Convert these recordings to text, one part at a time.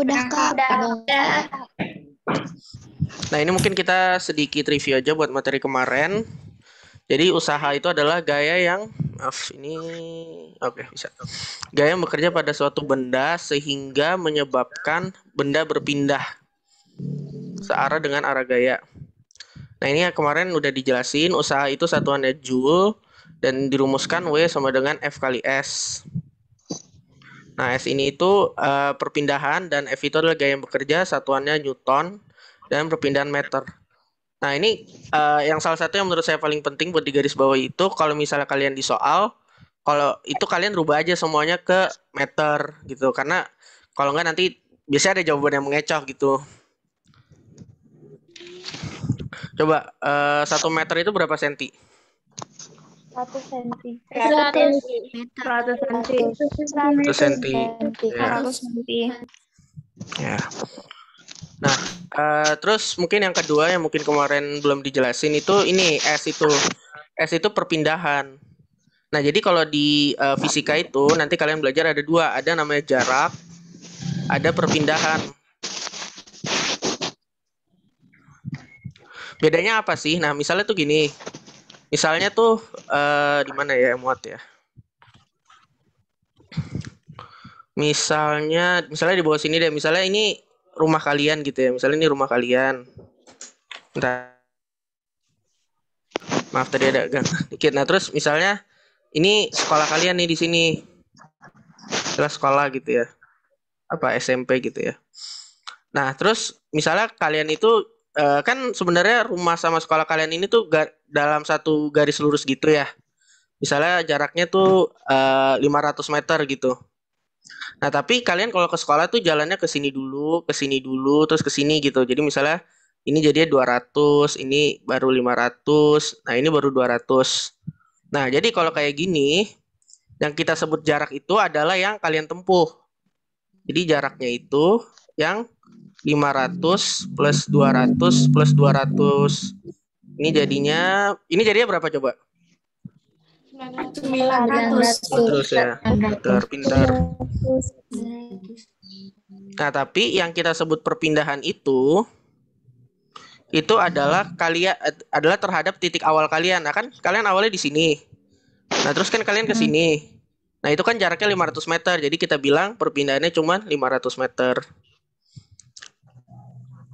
Udah, Kak. Udah. Nah, ini mungkin kita sedikit review aja buat materi kemarin. Jadi usaha itu adalah gaya yang bisa. Gaya yang bekerja pada suatu benda sehingga menyebabkan benda berpindah searah dengan arah gaya. Nah, ini yang kemarin udah dijelasin, usaha itu satuannya Joule dan dirumuskan W sama dengan F kali S. Nah, S ini itu perpindahan dan F itu adalah gaya yang bekerja, satuannya Newton dan perpindahan meter. Nah, ini yang salah satu yang menurut saya paling penting buat digarisbawahi itu kalau misalnya kalian di soal, kalau itu kalian rubah aja semuanya ke meter gitu. Karena kalau nggak nanti biasanya ada jawaban yang mengecoh gitu. Coba 1 meter itu berapa senti? 1 senti. 100 1 senti. Ya. 100 senti. Ya. Nah, terus mungkin yang kedua yang mungkin kemarin belum dijelasin itu ini S itu perpindahan. Nah, jadi kalau di fisika itu nanti kalian belajar ada 2, ada namanya jarak, ada perpindahan. Bedanya apa sih? Nah, misalnya tuh gini. Misalnya tuh di mana ya muat ya? Misalnya di bawah sini deh. Misalnya ini rumah kalian gitu ya. Misalnya ini rumah kalian. Bentar. Maaf tadi ada gang dikit. Nah, terus misalnya ini sekolah kalian nih di sini. Kelas sekolah gitu ya. Apa SMP gitu ya. Nah, terus misalnya kalian itu kan sebenarnya rumah sama sekolah kalian ini tuh dalam satu garis lurus gitu ya. Misalnya jaraknya tuh 500 meter gitu. Nah, tapi kalian kalau ke sekolah tuh jalannya ke sini dulu, terus ke sini gitu. Jadi misalnya ini jadinya 200, ini baru 500, nah ini baru 200. Nah, jadi kalau kayak gini, yang kita sebut jarak itu adalah yang kalian tempuh. Jadi jaraknya itu yang 500 plus 200 plus 200. Ini jadinya berapa coba? 900. Terus ya, pintar. Nah, tapi yang kita sebut perpindahan itu adalah adalah terhadap titik awal kalian. Nah, kan kalian awalnya di sini. Nah, terus kan kalian ke sini. Nah, itu kan jaraknya 500 meter. Jadi kita bilang perpindahannya cuma 500 meter.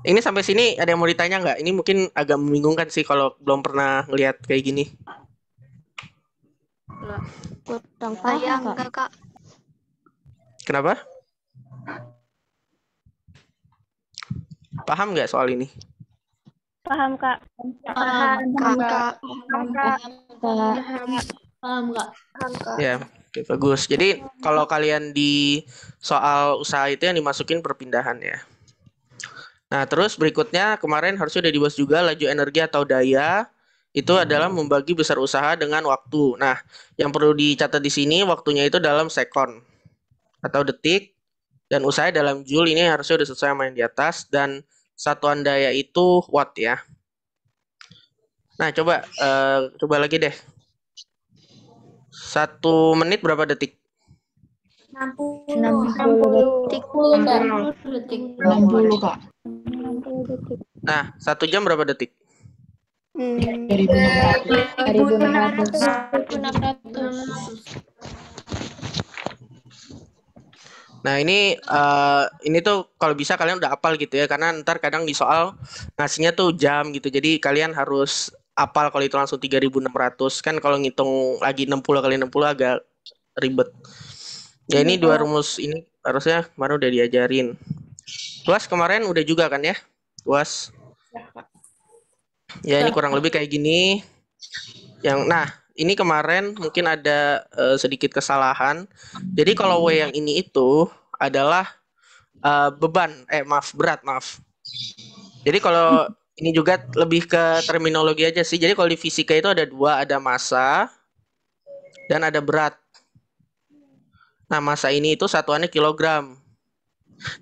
Ini sampai sini ada yang mau ditanya nggak? Ini mungkin agak membingungkan sih kalau belum pernah ngelihat kayak gini. Kurang Saya paham, enggak, Kak. Kenapa? Paham nggak soal ini? Paham, Kak. Ya, oke, bagus. Jadi kalau kalian di soal usaha itu yang dimasukin perpindahan ya. Nah, terus berikutnya kemarin harusnya udah dibahas juga laju energi atau daya. Itu adalah membagi besar usaha dengan waktu. Nah, yang perlu dicatat di sini waktunya itu dalam sekon atau detik. Dan usaha dalam joule ini harusnya udah selesai main di atas. Dan satuan daya itu watt ya. Nah, coba lagi deh. 1 menit berapa detik? 60 detik. 60, Kak. Nah, 1 jam berapa detik? 1600. Nah, ini tuh kalau bisa kalian udah hafal gitu ya, karena ntar kadang di soal ngasihnya tuh jam gitu. Jadi kalian harus hafal kalau itu langsung 3600. Kan kalau ngitung lagi 60 kali 60 agak ribet. Ya, ini 2 rumus ini harusnya kemarin udah diajarin. Tuas kemarin udah juga kan ya? Tuas. Ya, ini kurang lebih kayak gini. Nah, ini kemarin mungkin ada sedikit kesalahan. Jadi kalau W yang ini itu adalah berat. Jadi kalau ini juga lebih ke terminologi aja sih. Jadi kalau di fisika itu ada 2, ada massa dan ada berat. Nah, massa ini itu satuannya kilogram.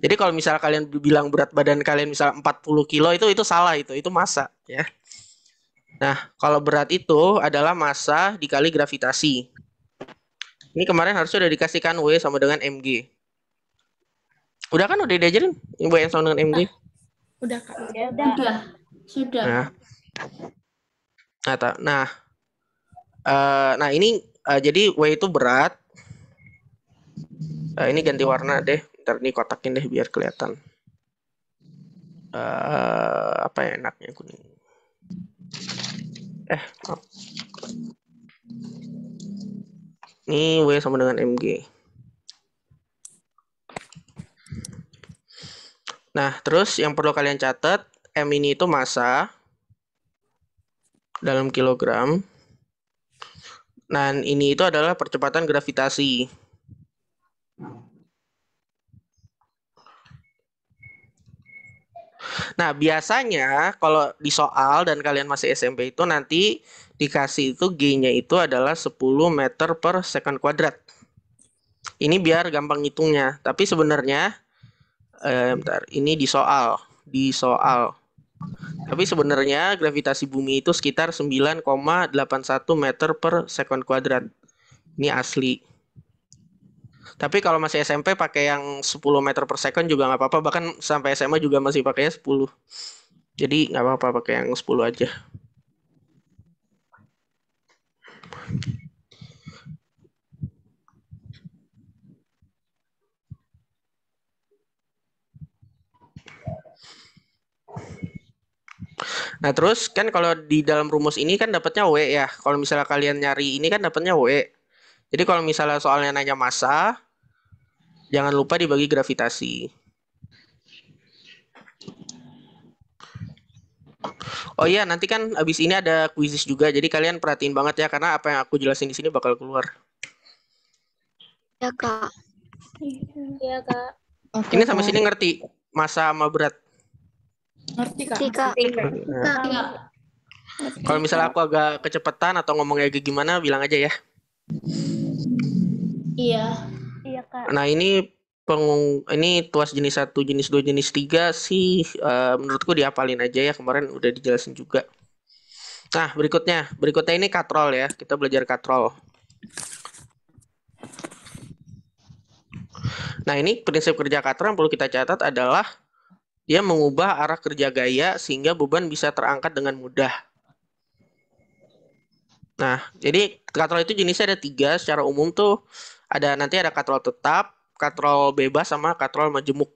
Jadi kalau misalnya kalian bilang berat badan kalian misal 40 kilo itu salah, itu massa ya. Nah, kalau berat itu adalah massa dikali gravitasi. Ini kemarin harusnya udah dikasihkan W sama dengan mg. Udah kan udah diajarin Ibu yang sama dengan MG? Udah, Kak. Udah. Sudah. Nah, nah, nah ini jadi W itu berat. Ini ganti warna deh. Ntar ini kotakin deh biar kelihatan. Apa ya enaknya kuning? Maaf. Ini W sama dengan MG. Nah, terus yang perlu kalian catat, M ini itu massa dalam kilogram. Dan ini itu adalah percepatan gravitasi. Nah, biasanya kalau di soal dan kalian masih SMP itu nanti dikasih itu G-nya itu adalah 10 meter per second kuadrat. Ini biar gampang hitungnya. Tapi sebenarnya, bentar, ini di soal. Tapi sebenarnya gravitasi bumi itu sekitar 9,81 meter per second kuadrat. Ini asli. Tapi kalau masih SMP pakai yang 10 meter per second juga nggak apa-apa. Bahkan sampai SMA juga masih pakainya 10. Jadi nggak apa-apa pakai yang 10 aja. Nah, terus kan kalau di dalam rumus ini kan dapatnya W ya. Kalau misalnya kalian nyari ini kan dapatnya W. Jadi kalau misalnya soalnya nanya massa, jangan lupa dibagi gravitasi. Oh iya, nanti kan abis ini ada kuisis juga. Jadi kalian perhatiin banget ya karena apa yang aku jelasin di sini bakal keluar. Ya, Kak. Iya, Kak. Ini sampai sini ngerti massa sama berat. Ngerti, Kak. Kak. Nah, kalau misalnya aku agak kecepatan atau ngomongnya agak gimana, bilang aja ya. Iya. Iya, Kak. Nah, ini tuas jenis 1, jenis 2, jenis 3 sih menurutku dihafalin aja ya. Kemarin udah dijelasin juga. Nah, berikutnya ini katrol ya. Kita belajar katrol. Nah, ini prinsip kerja katrol yang perlu kita catat adalah dia mengubah arah kerja gaya sehingga beban bisa terangkat dengan mudah. Nah, jadi katrol itu jenisnya ada 3. Secara umum tuh nanti ada katrol tetap, katrol bebas, sama katrol majemuk.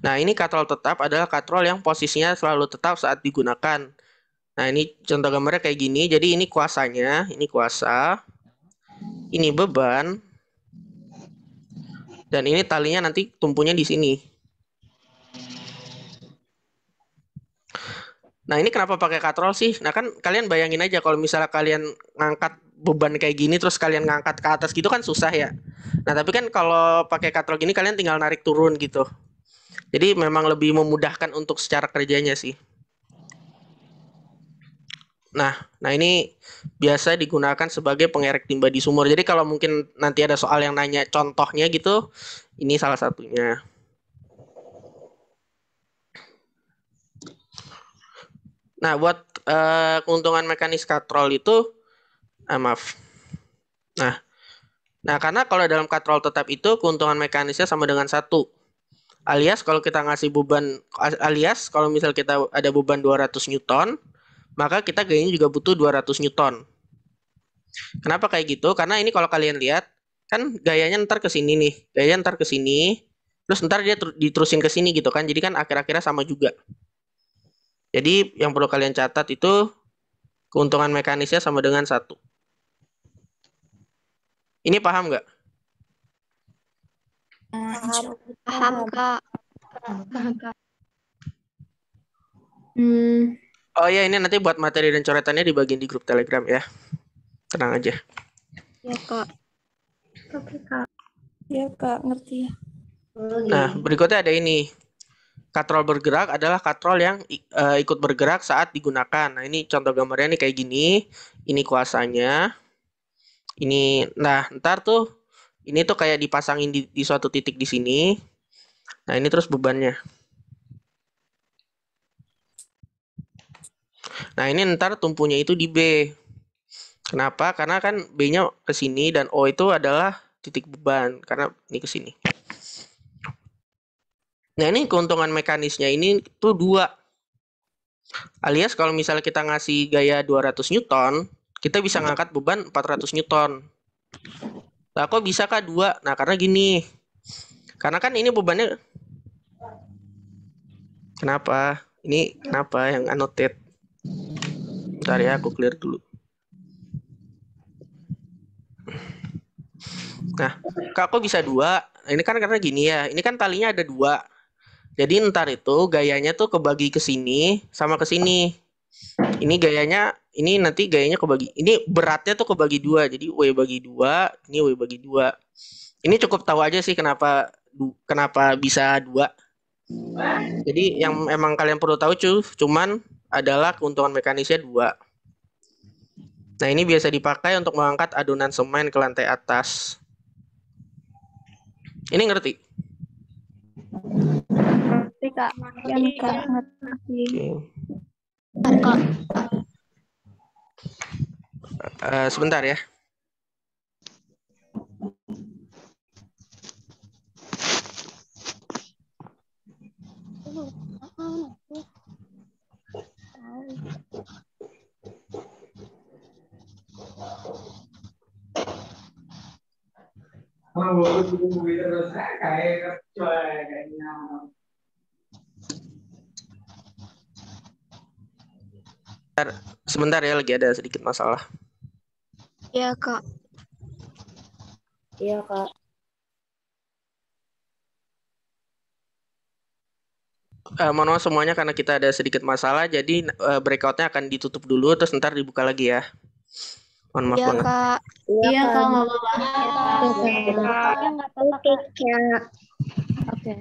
Nah, ini katrol tetap adalah katrol yang posisinya selalu tetap saat digunakan. Nah, ini contoh gambarnya kayak gini. Jadi ini kuasanya, ini kuasa, ini beban, dan ini talinya nanti tumpunya di sini. Nah, ini kenapa pakai katrol sih? Nah, kan kalian bayangin aja kalau misalnya kalian ngangkat beban kayak gini terus kalian ngangkat ke atas gitu kan susah ya. Nah, tapi kan kalau pakai katrol gini kalian tinggal narik turun gitu. Jadi memang lebih memudahkan untuk secara kerjanya sih. Nah ini biasa digunakan sebagai pengerek timba di sumur. Jadi kalau mungkin nanti ada soal yang nanya contohnya gitu, ini salah satunya. Nah, buat keuntungan mekanis katrol itu, maaf. Nah, karena kalau dalam katrol tetap itu keuntungan mekanisnya sama dengan 1. Alias kalau kita ngasih beban, kalau misal kita ada beban 200 Newton, maka kita gayanya juga butuh 200 Newton. Kenapa kayak gitu? Karena ini kalau kalian lihat, kan gayanya ntar ke sini nih. Gayanya ntar ke sini, terus ntar dia diterusin ke sini gitu kan. Jadi kan akhir-akhirnya sama juga. Jadi yang perlu kalian catat itu keuntungan mekanisnya sama dengan 1. Ini paham nggak? Paham, Kak. Oh ya, ini nanti buat materi dan coretannya dibagiin di grup Telegram ya. Tenang aja. Ya, Kak. Oke, Kak. Ya, Kak, ngerti. Nah, berikutnya ada ini. Katrol bergerak adalah katrol yang ikut bergerak saat digunakan. Nah, ini contoh gambarnya nih kayak gini. Ini kuasanya. Ini, nah ntar tuh, ini tuh kayak dipasangin di suatu titik di sini. Nah, ini terus bebannya. Nah, ini ntar tumpunya itu di B. Kenapa? Karena kan B-nya ke sini dan O itu adalah titik beban karena ini ke sini. Nah, ini keuntungan mekanisnya ini tuh 2. Alias kalau misalnya kita ngasih gaya 200 Newton, kita bisa ngangkat beban 400 Newton. Nah, kok bisa kah 2? Nah, karena gini. Karena kan ini bebannya. Kenapa? Ini kenapa yang annotate? Bentar ya, aku clear dulu. Nah, kok bisa 2? Ini kan karena gini ya. Ini kan talinya ada 2. Jadi ntar itu gayanya tuh kebagi ke sini sama ke sini. Ini gayanya, ini nanti gayanya kebagi. Ini beratnya tuh kebagi 2. Jadi W bagi 2, ini W bagi 2. Ini cukup tahu aja sih kenapa bisa 2. Jadi yang emang kalian perlu tahu cuman adalah keuntungan mekanisnya 2. Nah, ini biasa dipakai untuk mengangkat adonan semen ke lantai atas. Ini ngerti? Ngerti Kak. Ya nih Kak, ngerti. Oke. Sebentar ya. Sebentar ya, lagi ada sedikit masalah. Iya, Kak. Iya Kak. Mohon maaf semuanya karena kita ada sedikit masalah, jadi breakoutnya akan ditutup dulu, terus ntar dibuka lagi ya. Mohon maaf Iya, banget. Kak. Iya Kak. nggak apa-apa. Iya nggak apa-apa Kak. Kak. Oke.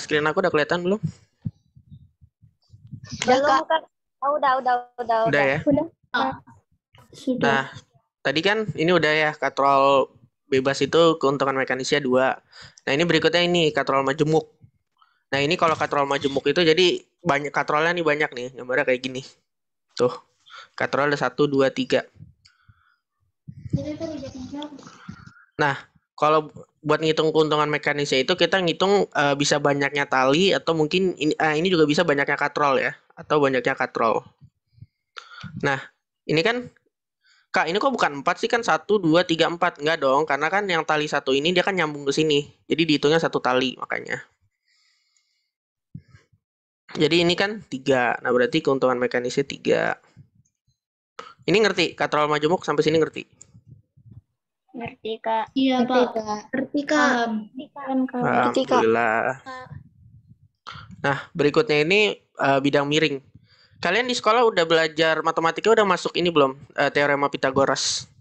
Screen aku udah kelihatan belum? Udah, Kak. Oh, udah. Udah ya? Udah Kak. Sudah. Nah, tadi kan ini udah ya, katrol bebas itu keuntungan mekanisnya 2. Nah, ini berikutnya ini katrol majemuk. Nah, ini kalau katrol majemuk itu jadi banyak katrolnya nih, banyak nih. Gambarnya kayak gini. Tuh. Katrol ada 1, 2, 3. Nah, kalau buat ngitung keuntungan mekanisnya itu kita ngitung bisa banyaknya tali atau mungkin ini juga bisa banyaknya katrol ya, atau banyaknya katrol. Nah, ini kan Kak, ini kok bukan 4 sih, kan 1, 2, 3, 4. Enggak dong, karena kan yang tali 1 ini dia kan nyambung ke sini. Jadi dihitungnya 1 tali makanya. Jadi ini kan 3. Nah, berarti keuntungan mekanisnya 3. Ini ngerti? Katrol majemuk sampai sini ngerti? Ngerti Kak. Iya, Pak. Ngerti Kak. Alhamdulillah. Nah, berikutnya ini bidang miring. Kalian di sekolah udah belajar matematika, udah masuk ini belum? Teorema Pythagoras.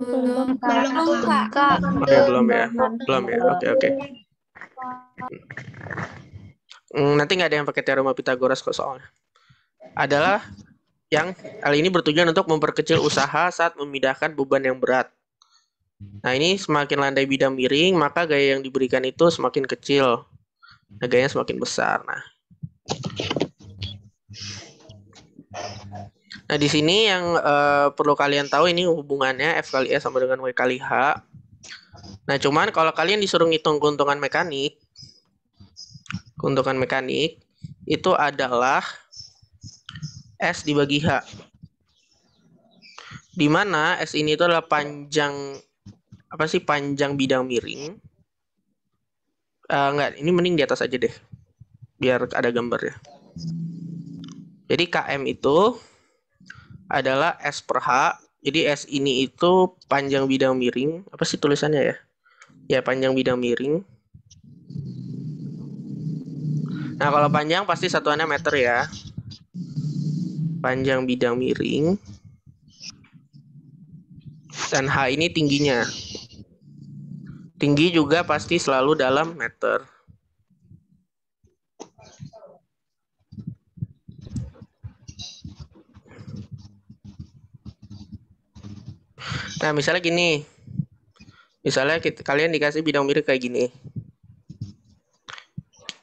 Belum Kak. Oke, belum ya? Belum ya? Oke. Nanti nggak ada yang pakai teorema Pythagoras kok soalnya. Adalah yang hal ini bertujuan untuk memperkecil usaha saat memindahkan beban yang berat. Nah, ini semakin landai bidang miring, maka gaya yang diberikan itu semakin kecil. Nah, gayanya semakin besar. Nah, di sini yang perlu kalian tahu ini hubungannya F kali S sama dengan W kali H. Nah, cuman kalau kalian disuruh ngitung keuntungan mekanik itu adalah S dibagi H. Di mana S ini itu adalah panjang bidang miring. Enggak, ini mending di atas aja deh. Biar ada gambar ya. Jadi KM itu adalah S per H. Jadi S ini itu panjang bidang miring. Apa sih tulisannya ya? Ya, panjang bidang miring. Nah, kalau panjang pasti satuannya meter ya. Panjang bidang miring. Dan H ini tingginya. Tinggi juga pasti selalu dalam meter. Nah, misalnya gini. Misalnya kalian dikasih bidang miring kayak gini.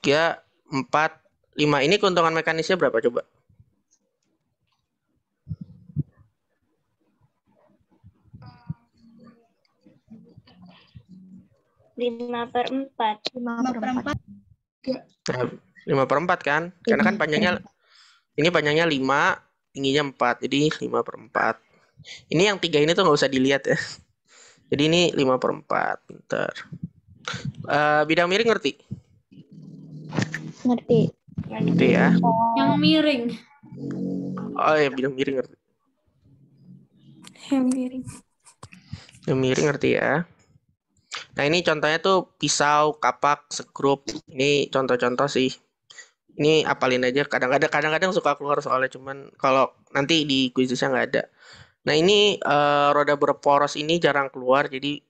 3, 4, 5. Ini keuntungan mekanisnya berapa coba? 5/4. 5/4. Nah, 5/4 kan? Karena kan panjangnya 5, tingginya 4. Jadi 5/4. Ini yang 3 ini tuh nggak usah dilihat ya. Jadi ini 5/4. Pintar. Bidang miring ngerti? Ngerti. Ngerti ya? Yang miring. Oh ya, bidang miring ngerti. Yang miring. Yang miring ngerti ya? Nah, ini contohnya tuh pisau, kapak, sekrup. Ini contoh-contoh sih. Ini apalin aja. Kadang-kadang suka keluar soalnya, cuman kalau nanti di quiznya nggak ada. Nah, ini roda berporos ini jarang keluar, jadi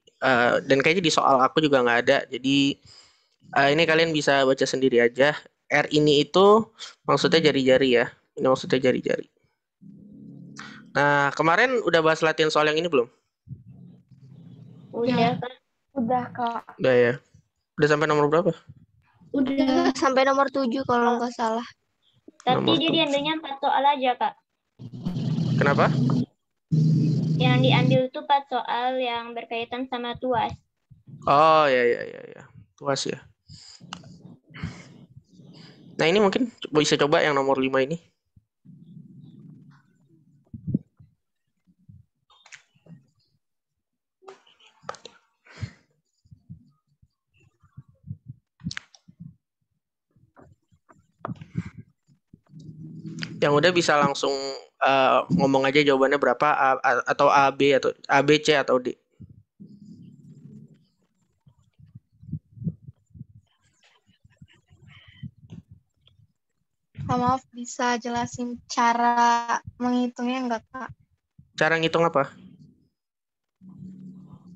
dan kayaknya di soal aku juga nggak ada. Jadi ini kalian bisa baca sendiri aja. R ini itu maksudnya jari-jari ya. Ini maksudnya jari-jari. Nah, kemarin udah bahas latihan soal yang ini belum? Udah, Kak. Udah, Kak. Udah ya. Udah sampai nomor berapa? Udah. Sampai nomor 7 kalau nggak salah. Tapi Nomor dia 7. diambilnya 4 soal aja, Kak. Kenapa? Yang diambil tuh 4 soal yang berkaitan sama tuas. Oh ya. Tuas ya. Nah, ini mungkin bisa coba yang nomor 5 ini. Yang udah bisa langsung ngomong aja jawabannya berapa, atau A, B, atau A, B, C, atau D. Maaf, bisa jelasin cara menghitungnya nggak, Kak? Cara ngitung apa?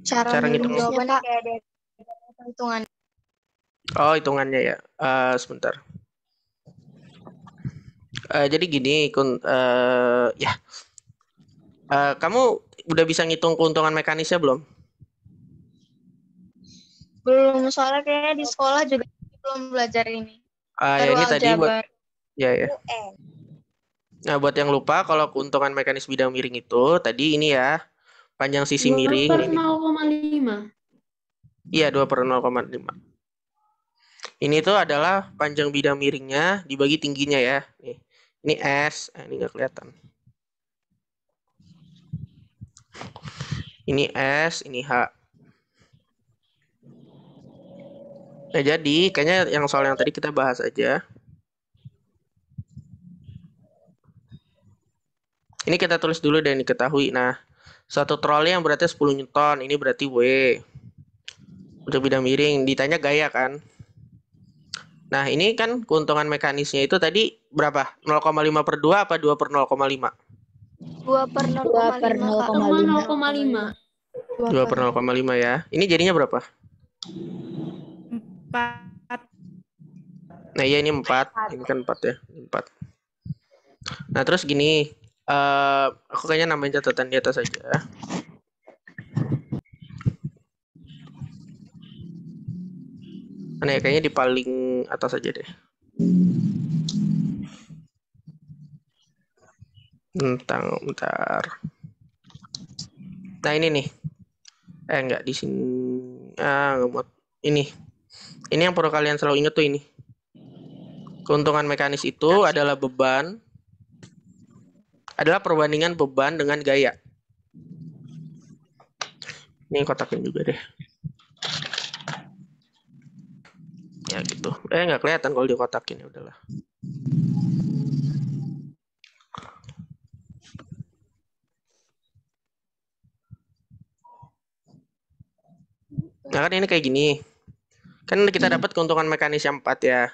Cara ngitung jawabannya kayak ada hitungan. Oh, hitungannya ya. Sebentar. Jadi gini, ya. Kamu udah bisa ngitung keuntungan mekanisnya belum? Belum, soalnya kayaknya di sekolah juga belum belajar ini. Ya ini tadi buat aljabar. ya. Nah, buat yang lupa, kalau keuntungan mekanis bidang miring itu tadi ini ya, panjang sisi 2 miring. per 0,5. Iya, 2/0,5. Ini tuh adalah panjang bidang miringnya dibagi tingginya ya. Nih. Ini S, ini nggak kelihatan. Ini S, ini H. Nah, jadi kayaknya yang soal yang tadi kita bahas aja. Ini kita tulis dulu dan diketahui. Nah, satu troli yang beratnya 10 Newton, ini berarti W. Untuk bidang miring, ditanya gaya kan? Nah, ini kan keuntungan mekanisnya itu tadi berapa? 0,5/2 apa 2/0,5? 2/0,5. 2/0,5 ya. Ini jadinya berapa? 4. Nah, iya ini 4. Ini kan 4 ya. 4. Nah, terus gini. Aku kayaknya nambahin catatan di atas aja. Nah, ya, kayaknya di paling atas aja deh. Bentar. Nah, ini nih. Enggak di sini. Nggak mau. Ini yang perlu kalian selalu ingat tuh ini. Keuntungan mekanis itu adalah perbandingan beban dengan gaya. Ini kotakin juga deh. Ya gitu. Nggak kelihatan kalau dikotakin, ya udahlah. Nah, kan ini kayak gini. Kan kita dapat keuntungan mekanis yang 4 ya.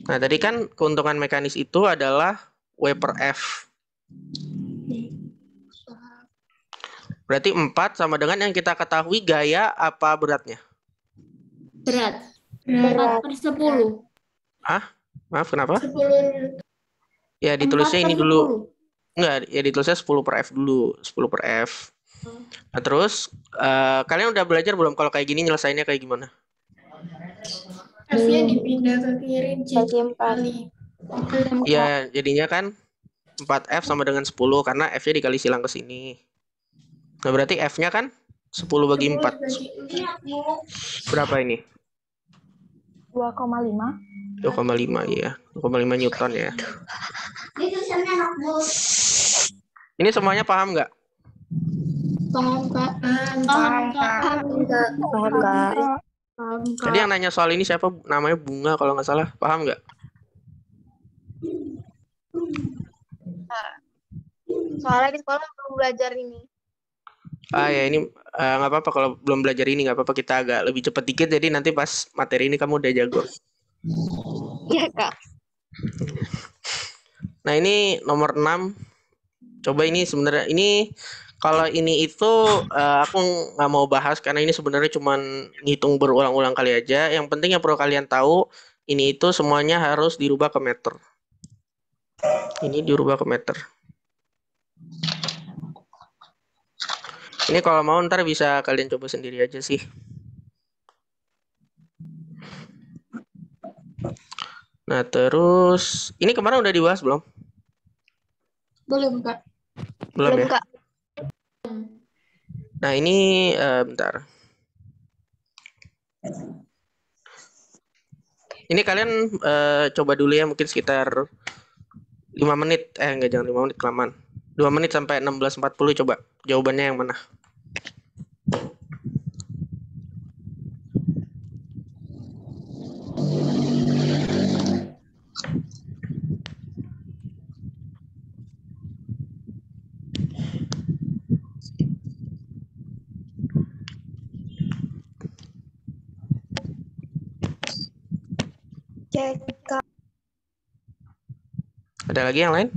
Nah, tadi kan keuntungan mekanis itu adalah W/F. Berarti 4 sama dengan yang kita ketahui gaya apa beratnya? Berat. 4/10. Maaf, kenapa? 10. Ya, ditulisnya ini 4/10. dulu. Enggak, ya ditulisnya 10/F dulu. 10/F. Nah, terus kalian udah belajar belum kalau kayak gini nyelesainnya kayak gimana? F-nya dipindah ke kiri, J Bagi 4. kali. Ya, jadinya kan 4F sama dengan 10 karena F-nya dikali silang ke sini. Nah, berarti F-nya kan 10 bagi 4. Berapa ini? 2,5. 2,5 ya. 2,5 Newton ya. Ini semuanya paham nggak? Paham, Kak. Paham, Paham, Kak. Paham, Tadi yang nanya soal ini siapa? Namanya Bunga kalau nggak salah. Paham nggak? Soalnya di sekolah belum belajar ini. Ya ini nggak apa-apa kalau belum belajar ini nggak apa-apa, kita agak lebih cepat dikit jadi nanti pas materi ini kamu udah jago. Iya, Kak. Nah ini nomor 6. Coba ini sebenarnya ini kalau ini itu aku nggak mau bahas karena ini sebenarnya cuman ngitung berulang-ulang kali aja. Yang penting yang perlu kalian tahu ini itu semuanya harus dirubah ke meter. Ini dirubah ke meter. Ini kalau mau ntar bisa kalian coba sendiri aja sih. Nah terus ini kemarin udah dibahas belum? Belum, Kak. Belum ya? Kak. Nah ini bentar. Ini kalian coba dulu ya mungkin sekitar 5 menit. Enggak, jangan 5 menit, kelamaan. 2 menit sampai 16.40 coba. Jawabannya yang mana? Cek, Kak. Ada lagi yang lain?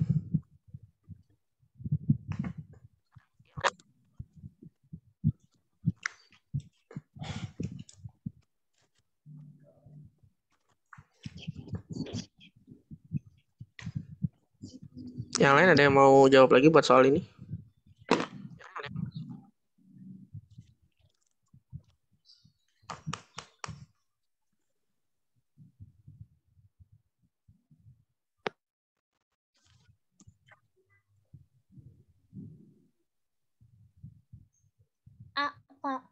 Yang lain ada yang mau jawab lagi buat soal ini? A, Kak.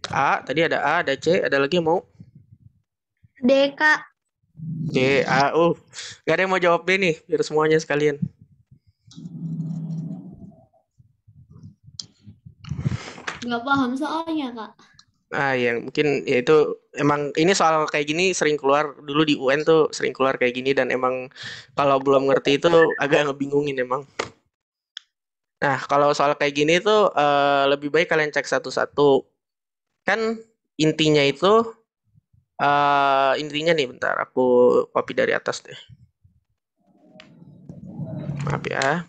A, tadi ada A, ada C, ada lagi yang mau? D, Kak. C, A, Gak ada yang mau jawab B nih, biar semuanya sekalian. Nggak paham soalnya, Kak. Yang mungkin ya itu emang ini soal kayak gini sering keluar dulu di UN tuh sering keluar kayak gini dan emang kalau belum ngerti itu agak ngebingungin emang. Nah kalau soal kayak gini tuh lebih baik kalian cek satu-satu. Kan intinya itu intinya nih bentar aku copy dari atas deh. Maaf ya.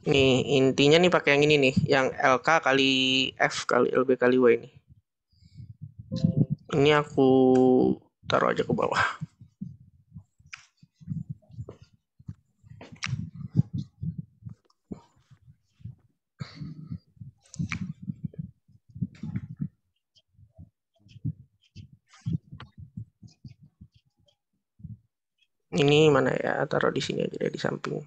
Nih intinya nih pakai yang ini nih, yang LK kali F kali LB kali W ini. Ini aku taruh aja ke bawah. Ini mana ya? Taruh di sini aja deh di samping.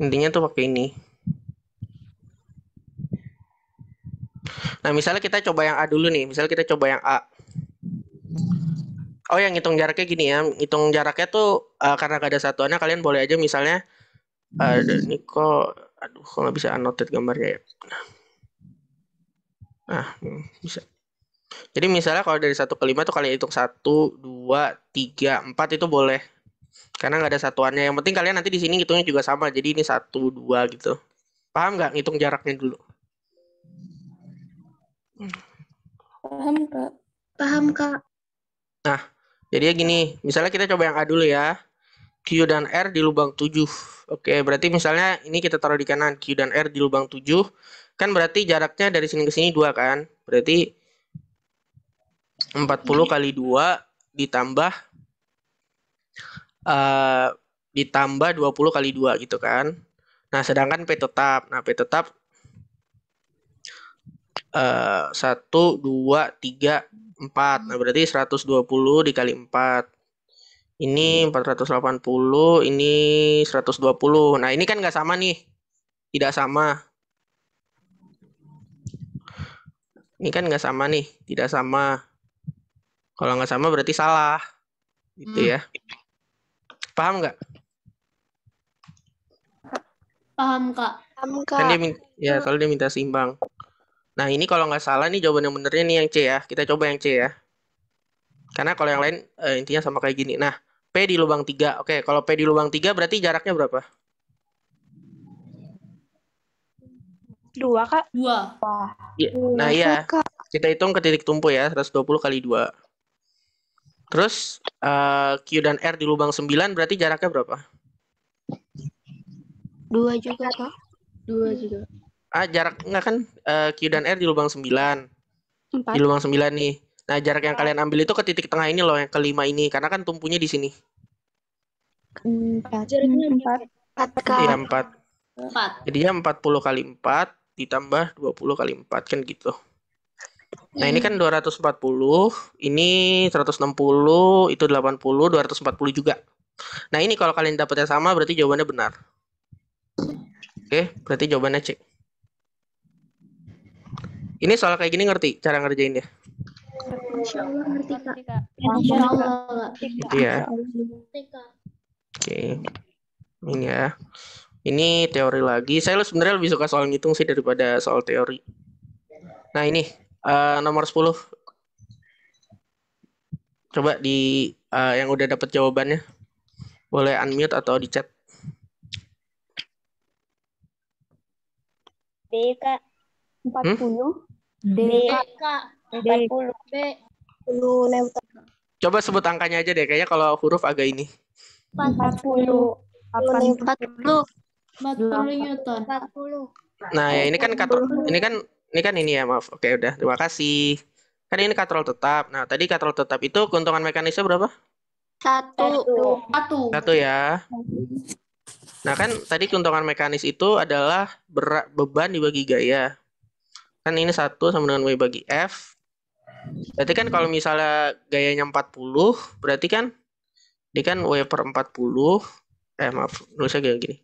Intinya tuh pakai ini. Nah, misalnya kita coba yang A dulu nih. Misalnya kita coba yang A. Oh, yang ngitung jaraknya gini ya. Ngitung jaraknya tuh karena gak ada satuannya, kalian boleh aja misalnya ini kok nggak bisa annotate gambarnya ya. Nah, bisa. Jadi misalnya kalau dari 1 ke 5 tuh kalian hitung 1, 2, 3, 4 itu boleh. Karena nggak ada satuannya. Yang penting kalian nanti di sini ngitungnya juga sama. Jadi ini 1, 2 gitu. Paham nggak ngitung jaraknya dulu? Paham, Kak. Paham, Kak. Nah, jadi ya gini. Misalnya kita coba yang A dulu ya. Q dan R di lubang 7. Oke, berarti misalnya ini kita taruh di kanan. Q dan R di lubang 7. Kan berarti jaraknya dari sini ke sini 2 kan. Berarti 40 kali 2 ditambah eh, ditambah 20 kali 2 gitu kan. Nah, sedangkan P tetap. Nah, P tetap 1, 2, 3, 4. Nah, berarti 120 dikali 4. Ini 480, ini 120. Nah, ini kan nggak sama nih. Tidak sama. Ini kan nggak sama nih. Tidak sama. Kalau nggak sama berarti salah. Gitu ya. Paham nggak? Paham, Kak. Kan dia soalnya dia minta seimbang. Nah, ini kalau nggak salah nih jawaban yang benernya nih yang C ya. Kita coba yang C ya. Karena kalau yang lain intinya sama kayak gini. Nah, P di lubang 3. Oke, kalau P di lubang 3 berarti jaraknya berapa? 2, Kak. 2. Iya. Nah, iya. Kita hitung ke titik tumpu ya, 120 kali 2. Terus Q dan R di lubang 9 berarti jaraknya berapa? 2 juga, Kak. 2 juga. Jarak enggak kan Q dan R di lubang 9. 4. Di lubang 9 nih. Nah, jarak yang kalian ambil itu ke titik tengah ini loh, yang kelima ini. Karena kan tumpunya di sini. 4. Iya, 4. 4. Jadinya 40 kali 4 ditambah 20 kali 4 kan gitu. Nah, ini kan 240, ini 160, itu 80, 240 juga. Nah, ini kalau kalian dapetnya sama berarti jawabannya benar. Oke, berarti jawabannya C. Ini soal kayak gini ngerti cara ngerjainnya? Insya Allah ngerti, Kak. Insyaallah, Kak. Gitu ya. Oke. Ini ya. Ini teori lagi. Saya sebenarnya lebih suka soal ngitung sih daripada soal teori. Nah, ini nomor 10. Coba di yang udah dapat jawabannya. Boleh unmute atau di chat. B, Kak. 40. D, B, Kak. 40. B. Coba sebut angkanya aja deh. Kayaknya kalau huruf agak ini. 40. 40. 40 Newton. 40. Nah, ya ini kan ini ya, maaf. Oke, udah. Terima kasih. Kan ini katrol tetap. Nah, tadi katrol tetap itu keuntungan mekanisnya berapa? 1. 1. 1 ya. Nah, kan tadi keuntungan mekanis itu adalah beban dibagi gaya. Kan ini 1 sama dengan W bagi F. Berarti kan kalau misalnya gayanya 40, berarti kan ini kan W per 40. Maaf, nulisnya kayak gini.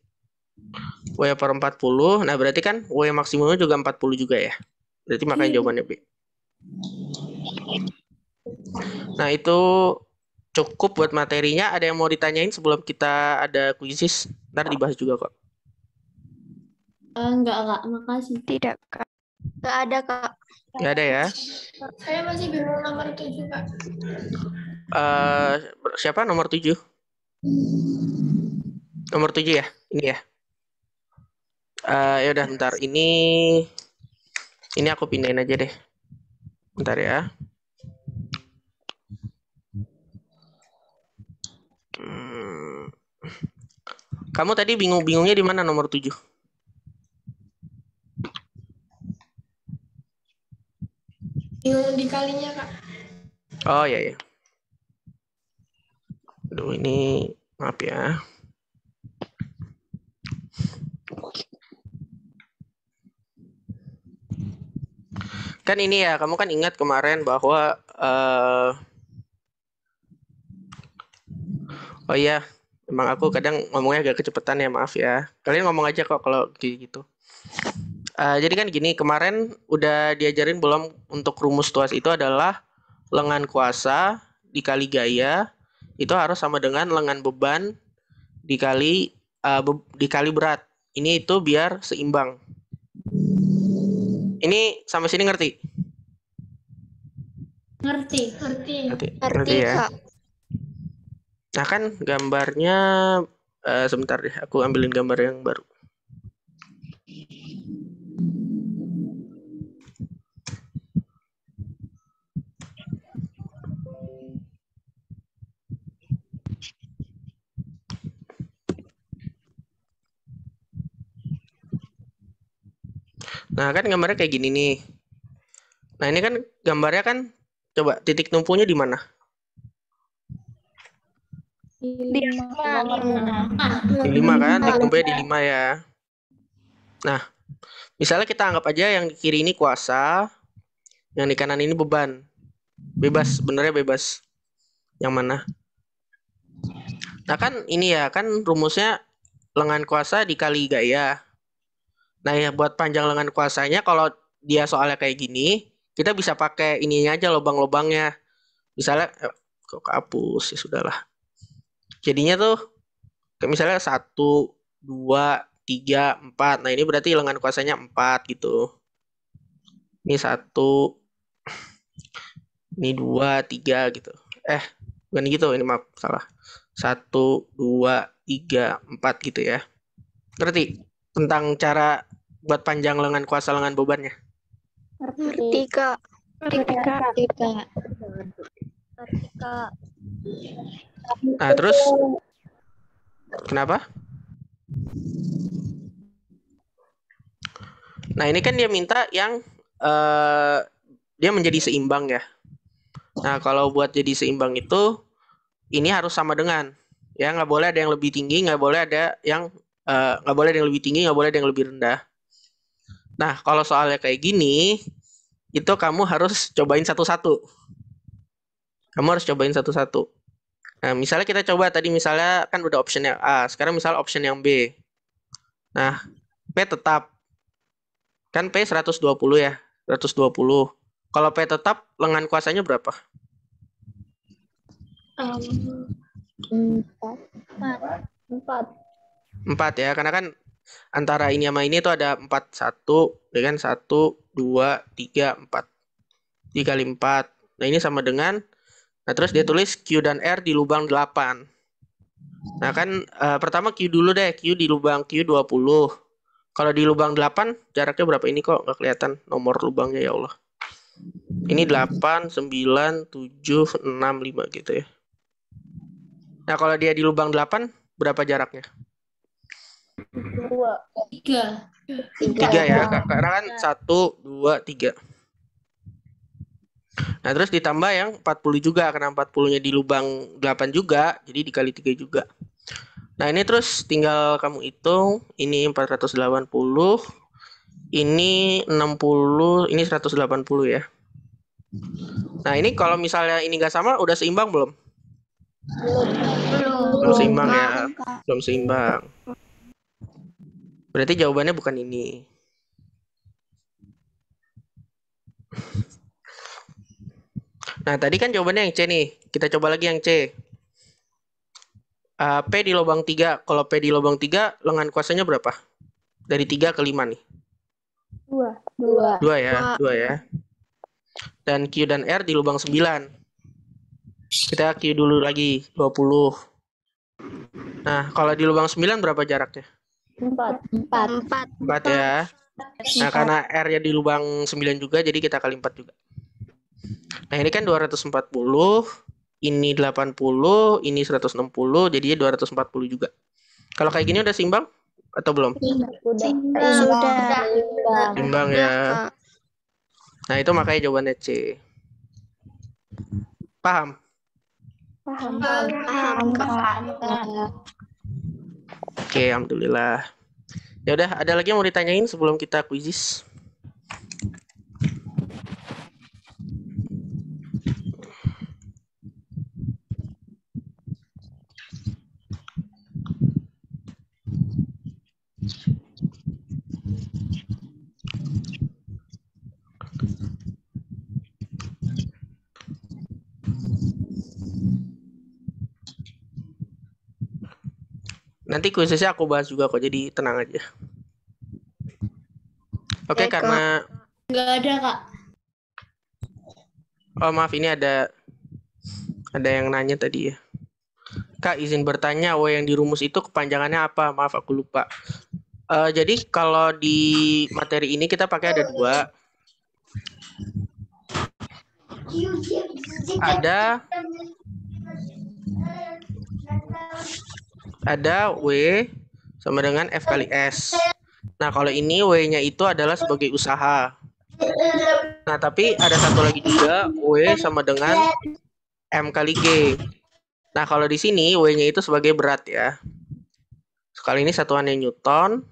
W per 40. Nah, berarti kan W maksimumnya juga 40 juga ya. Berarti makanya jawabannya B. Nah, itu cukup buat materinya. Ada yang mau ditanyain sebelum kita ada kuisis? Ntar dibahas juga kok. Enggak, Kak. Makasih. Tidak, Kak. Nggak ada, Kak. Nggak ada ya? Saya masih bingung nomor 7, Kak. Siapa nomor 7? Nomor 7 ya? Ini ya? Ya udah bentar. Ini aku pindahin aja deh. Bentar ya. Kamu tadi bingungnya di mana nomor 7? Bingung dikalinya, Kak. Oh iya ya. Aduh, ini maaf ya. Kan ini ya, kamu kan ingat kemarin bahwa oh iya, emang aku kadang ngomongnya agak kecepatan ya, maaf ya. Kalian ngomong aja kok kalau gitu. Jadi kan gini, kemarin udah diajarin belum untuk rumus tuas itu adalah lengan kuasa dikali gaya itu harus sama dengan lengan beban dikali berat. Ini itu biar seimbang. Ini sampai sini ngerti? Ngerti ya. Kak. Nah kan gambarnya sebentar deh, aku ambilin gambar yang baru. Nah kan gambarnya kayak gini nih. Nah ini kan gambarnya kan, coba titik tumpunya di mana? Di 5. Di 5 kan? Dikumpulnya di 5 ya. Nah, misalnya kita anggap aja yang di kiri ini kuasa, yang di kanan ini beban. Bebas, sebenarnya bebas. Yang mana? Nah kan ini ya, kan rumusnya lengan kuasa dikali gaya. Nah ya buat panjang lengan kuasanya kalau dia soalnya kayak gini, kita bisa pakai ininya aja lubang-lubangnya. Misalnya, kok kehapus, ya sudahlah. Jadinya tuh, kayak misalnya 1, 2, 3, 4. Nah ini berarti lengan kuasanya 4 gitu. Ini 1, ini 2, 3 gitu. Bukan gitu, ini maaf, salah. 1, 2, 3, 4 gitu ya. Ngerti tentang cara buat panjang lengan kuasa lengan bebannya? Ngerti, Kak. Ngerti, Kak. Nah, terus kenapa? Nah, ini kan dia minta yang dia menjadi seimbang ya. Nah, kalau buat jadi seimbang itu ini harus sama dengan, ya nggak boleh ada yang lebih tinggi, nggak boleh ada yang lebih tinggi, nggak boleh ada yang lebih rendah. Nah, kalau soalnya kayak gini, itu kamu harus cobain satu-satu. Nah, misalnya kita coba tadi misalnya kan udah option yang A, sekarang misalnya option yang B. Nah, P tetap. Kan P 120 ya, 120. Kalau P tetap, lengan kuasanya berapa? 4 ya, karena kan antara ini sama ini tuh ada 4, 1, ya kan? 1, 2, 3, 4. Dikali 4. Nah, ini sama dengan, nah terus dia tulis Q dan R di lubang 8. Nah, kan pertama Q dulu deh, Q di lubang Q 20. Kalau di lubang 8, jaraknya berapa? Ini kok nggak kelihatan nomor lubangnya, ya Allah. Ini 8, 9, 7, 6, 5 gitu ya. Nah, kalau dia di lubang 8, berapa jaraknya? 3. 3 ya, karena kan 1, 2, 3. Nah, terus ditambah yang 40 juga, karena 40-nya di lubang 8 juga, jadi dikali 3 juga. Nah, ini terus tinggal kamu hitung, ini 480, ini 60, ini 180 ya. Nah, ini kalau misalnya ini nggak sama, udah seimbang belum? Belum seimbang ya, belum seimbang. Berarti jawabannya bukan ini. Nah, tadi kan jawabannya yang C nih. Kita coba lagi yang C. P di lubang 3. Kalau P di lubang 3, lengan kuasanya berapa? Dari 3 ke 5 nih. 2 ya. Dan Q dan R di lubang 9. Kita Q dulu lagi, 20. Nah, kalau di lubang 9 berapa jaraknya? 4 ya. Nah, karena R-nya di lubang 9 juga, jadi kita kali 4 juga. Nah, ini kan 240, ini 80, ini 160, jadinya 240 juga. Kalau kayak gini udah seimbang atau belum? Sudah. Seimbang ya. Nah, itu makanya jawabannya C. Paham? Paham, Oke, alhamdulillah. Ya udah, ada lagi yang mau ditanyain sebelum kita kuisis? Nanti kuisisnya aku bahas juga kok, jadi tenang aja. Oke, karena Nggak ada, Kak. oh maaf, ini ada yang nanya tadi ya. Kak, izin bertanya, W yang di rumus itu kepanjangannya apa? Maaf, aku lupa. Jadi kalau di materi ini kita pakai ada 2. Ada W sama dengan F kali S. Nah, kalau ini W-nya itu adalah sebagai usaha. Nah, tapi ada satu lagi juga, W sama dengan M kali G. Nah, kalau di sini W-nya itu sebagai berat ya. Kali ini satuannya Newton.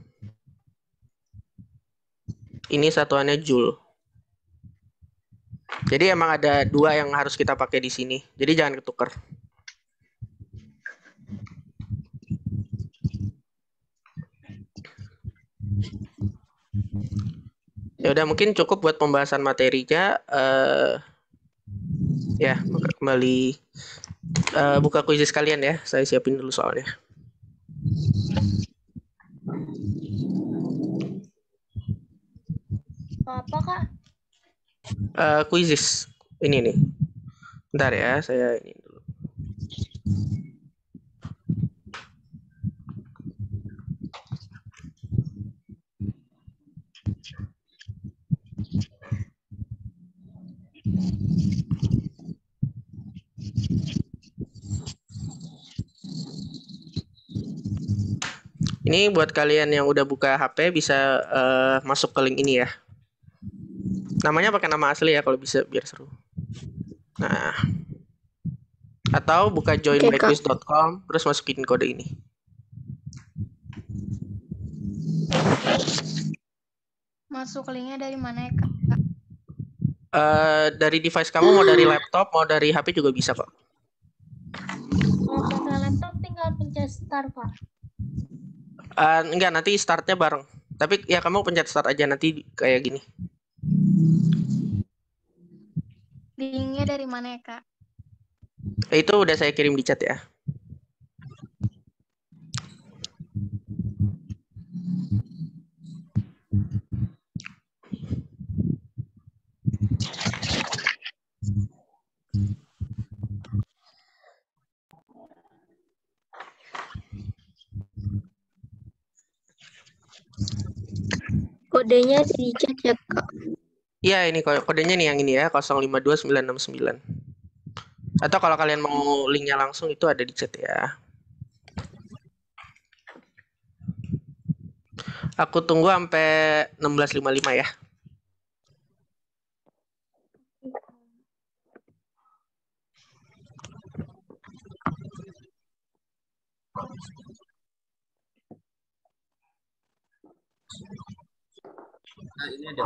Ini satuannya Joule. Jadi emang ada dua yang harus kita pakai di sini. Jadi jangan ketukar. Ya udah mungkin cukup buat pembahasan materinya. Ya, kembali buka kuis kalian ya. Saya siapin dulu soalnya. Apa, Kak? Kuisis. Ini nih. Bentar ya, saya ini dulu. Ini buat kalian yang udah buka HP bisa masuk ke link ini ya. Namanya pakai nama asli ya kalau bisa biar seru. Nah, atau buka joinbyquiz.com terus masukin kode ini. Masuk linknya dari mana ya, Kak? Dari device kamu, mau dari laptop, mau dari HP juga bisa kok. Mau pakai laptop tinggal pencet start, Kak. Enggak, nanti startnya bareng. Tapi ya kamu pencet start aja nanti kayak gini. Linknya dari mana ya, Kak? Itu udah saya kirim di chat ya. Kodenya di chat ya, Kak? Iya, ini kodenya nih yang ini ya, 052969. Atau kalau kalian mau linknya langsung itu ada di chat ya. Aku tunggu sampai 16.55 ya. Nah, ini ada.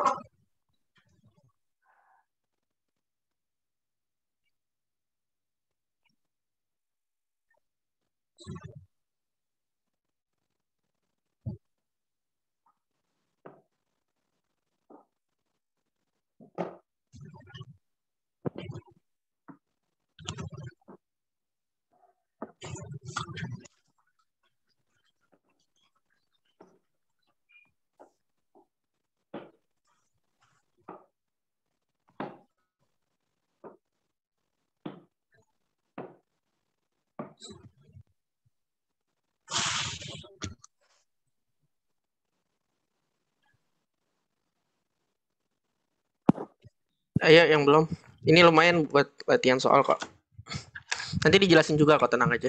Ayo yang belum. Ini lumayan buat latihan soal kok. Nanti dijelasin juga kok, tenang aja.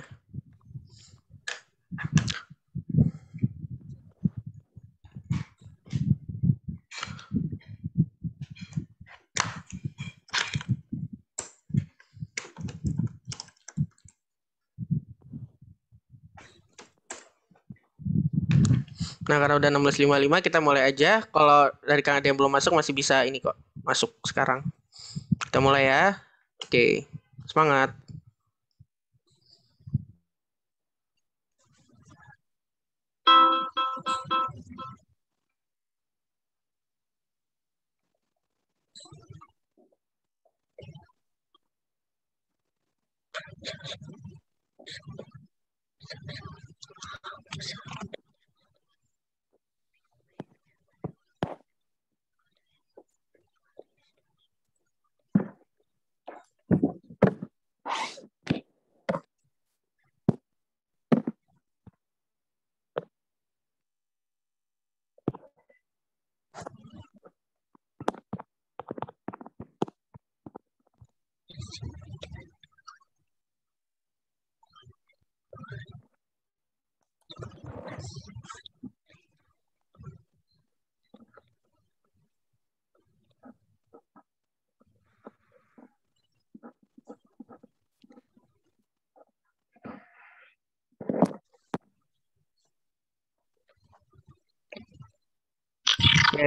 Nah, karena udah 16.55 kita mulai aja. Kalau dari kalian ada yang belum masuk masih bisa ini kok. Masuk sekarang. Kita mulai ya. Oke. Semangat.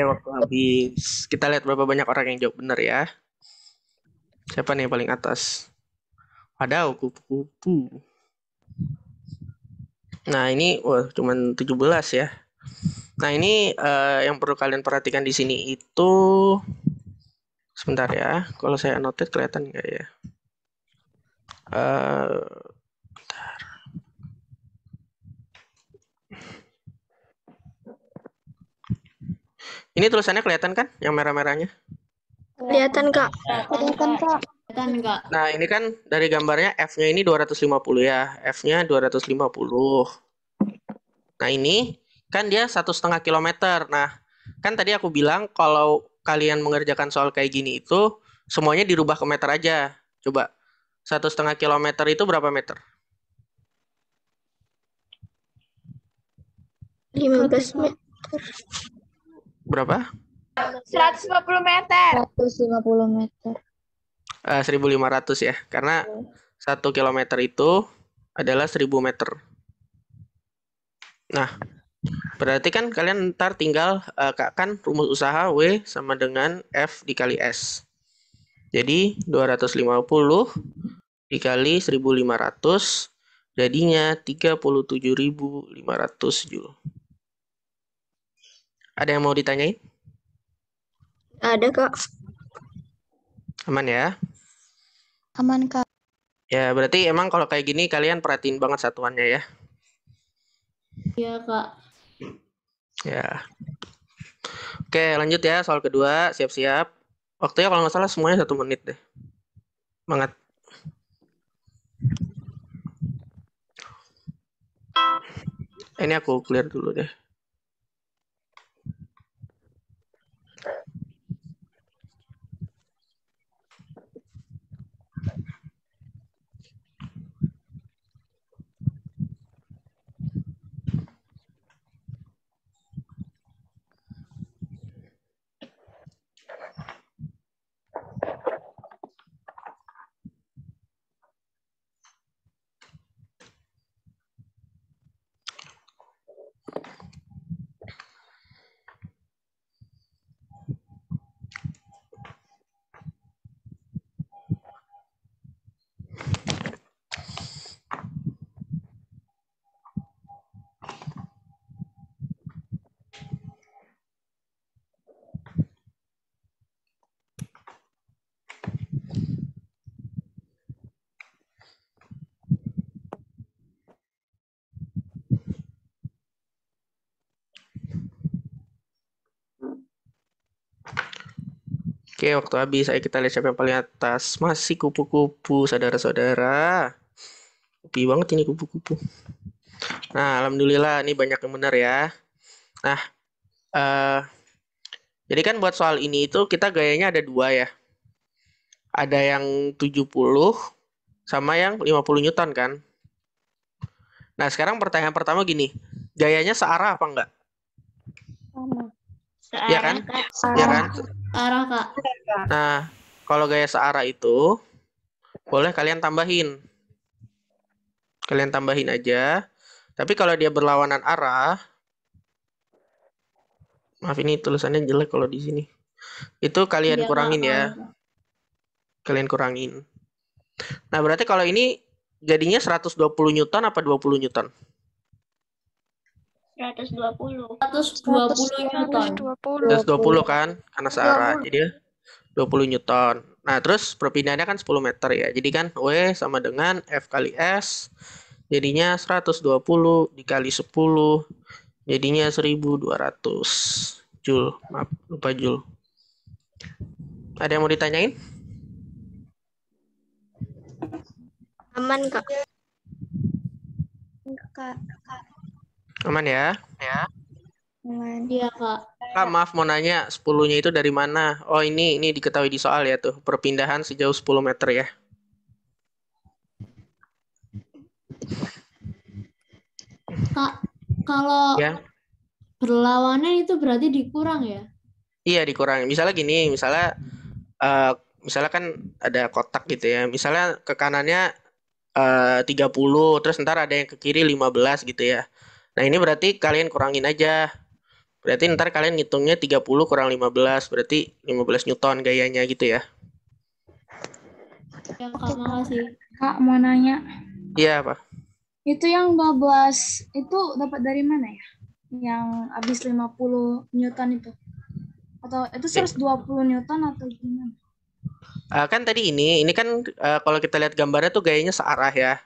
waktu habis. Kita lihat berapa banyak orang yang jawab benar ya. Siapa nih yang paling atas? Ada kupu-kupu. Nah, ini cuman 17 ya. Nah, ini yang perlu kalian perhatikan di sini itu sebentar ya. Kalau saya annotate kelihatan nggak ya? Ini tulisannya kelihatan kan? Yang merah-merahnya? Kelihatan, Kak. Kelihatan, Kak. Kan enggak? Nah, ini kan dari gambarnya F-nya ini 250 ya. F-nya 250. Nah, ini kan dia 1,5 kilometer. Nah, kan tadi aku bilang kalau kalian mengerjakan soal kayak gini itu semuanya dirubah ke meter aja. Coba 1,5 kilometer itu berapa meter? 15 meter. Berapa? 150 meter. 150 meter. 1.500 ya. Karena 1 kilometer itu adalah 1.000 meter. Nah, berarti kan kalian ntar tinggal kan rumus usaha W sama dengan F dikali S. Jadi 250 dikali 1.500 jadinya 37.500 Joule. Ada yang mau ditanyain? Ada, Kak. Aman ya? Aman, Kak. Ya, berarti emang kalau kayak gini kalian perhatiin banget satuannya ya. Iya, Kak. Ya. Oke, lanjut ya soal kedua. Siap-siap. Waktunya kalau nggak salah semuanya 1 menit deh. Semangat. Ini aku clear dulu deh. Oke, waktu habis. Ayo kita lihat siapa yang paling atas. Masih kupu-kupu, saudara-saudara. Kupi banget ini kupu-kupu. Nah, alhamdulillah ini banyak yang benar ya. Nah, jadi kan buat soal ini itu kita gayanya ada 2 ya. Ada yang 70 sama yang 50 Newton kan. Nah, sekarang pertanyaan pertama gini. Gayanya searah apa enggak? Sama. Iya Searah, kan? Kak. Iya kan? Arah, Kak. Nah, kalau gaya searah itu boleh kalian tambahin. Kalian tambahin aja. Tapi kalau dia berlawanan arah, maaf ini tulisannya jelek kalau di sini. Itu kalian Iya, kurangin Kak. ya. Kalian kurangin. Nah, berarti kalau ini jadinya 120 Newton apa 20 Newton? 120. 120 Newton. 120 kan? Karena searah. Jadi 20 Newton. Nah, terus perpindahannya kan 10 meter ya. Jadi kan W sama dengan F kali S. Jadinya 120 dikali 10. Jadinya 1.200 Joule. Maaf, lupa Joule. Ada yang mau ditanyain? Aman, Kak. Kak. Aman ya? Aman. Iya, Kak. Kak, maaf mau nanya, 10-nya itu dari mana? Oh, ini diketahui di soal ya tuh. Perpindahan sejauh 10 meter ya. Kak, kalau Ya. berlawanan itu berarti dikurang ya? Iya, dikurangi. Misalnya gini, misalnya kan ada kotak gitu ya. Misalnya ke kanannya 30, terus ntar ada yang ke kiri 15 gitu ya. Nah, ini berarti kalian kurangin aja. Berarti ntar kalian ngitungnya 30 kurang 15, berarti 15 Newton gayanya gitu ya. Ya, Kak, makasih. Kak, mau nanya. Iya, Pak. Itu yang 12 itu dapat dari mana ya? Yang habis 50 Newton itu? Atau itu 120 Newton atau gimana? Kan tadi ini kan kalau kita lihat gambarnya tuh gayanya searah ya.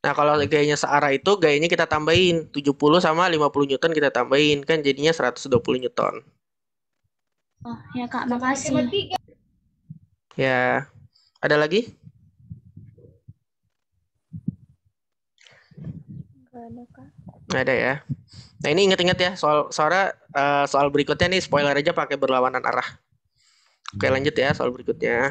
Nah, kalau gayanya searah itu gayanya kita tambahin 70 sama 50 Newton kita tambahin kan jadinya 120 Newton. Oh, ya Kak, makasih. Ya. Ada lagi? Enggak ada, Kak. Nggak ada ya. Nah, ini ingat-ingat ya soal berikutnya nih spoiler aja pakai berlawanan arah. Oke, lanjut ya soal berikutnya.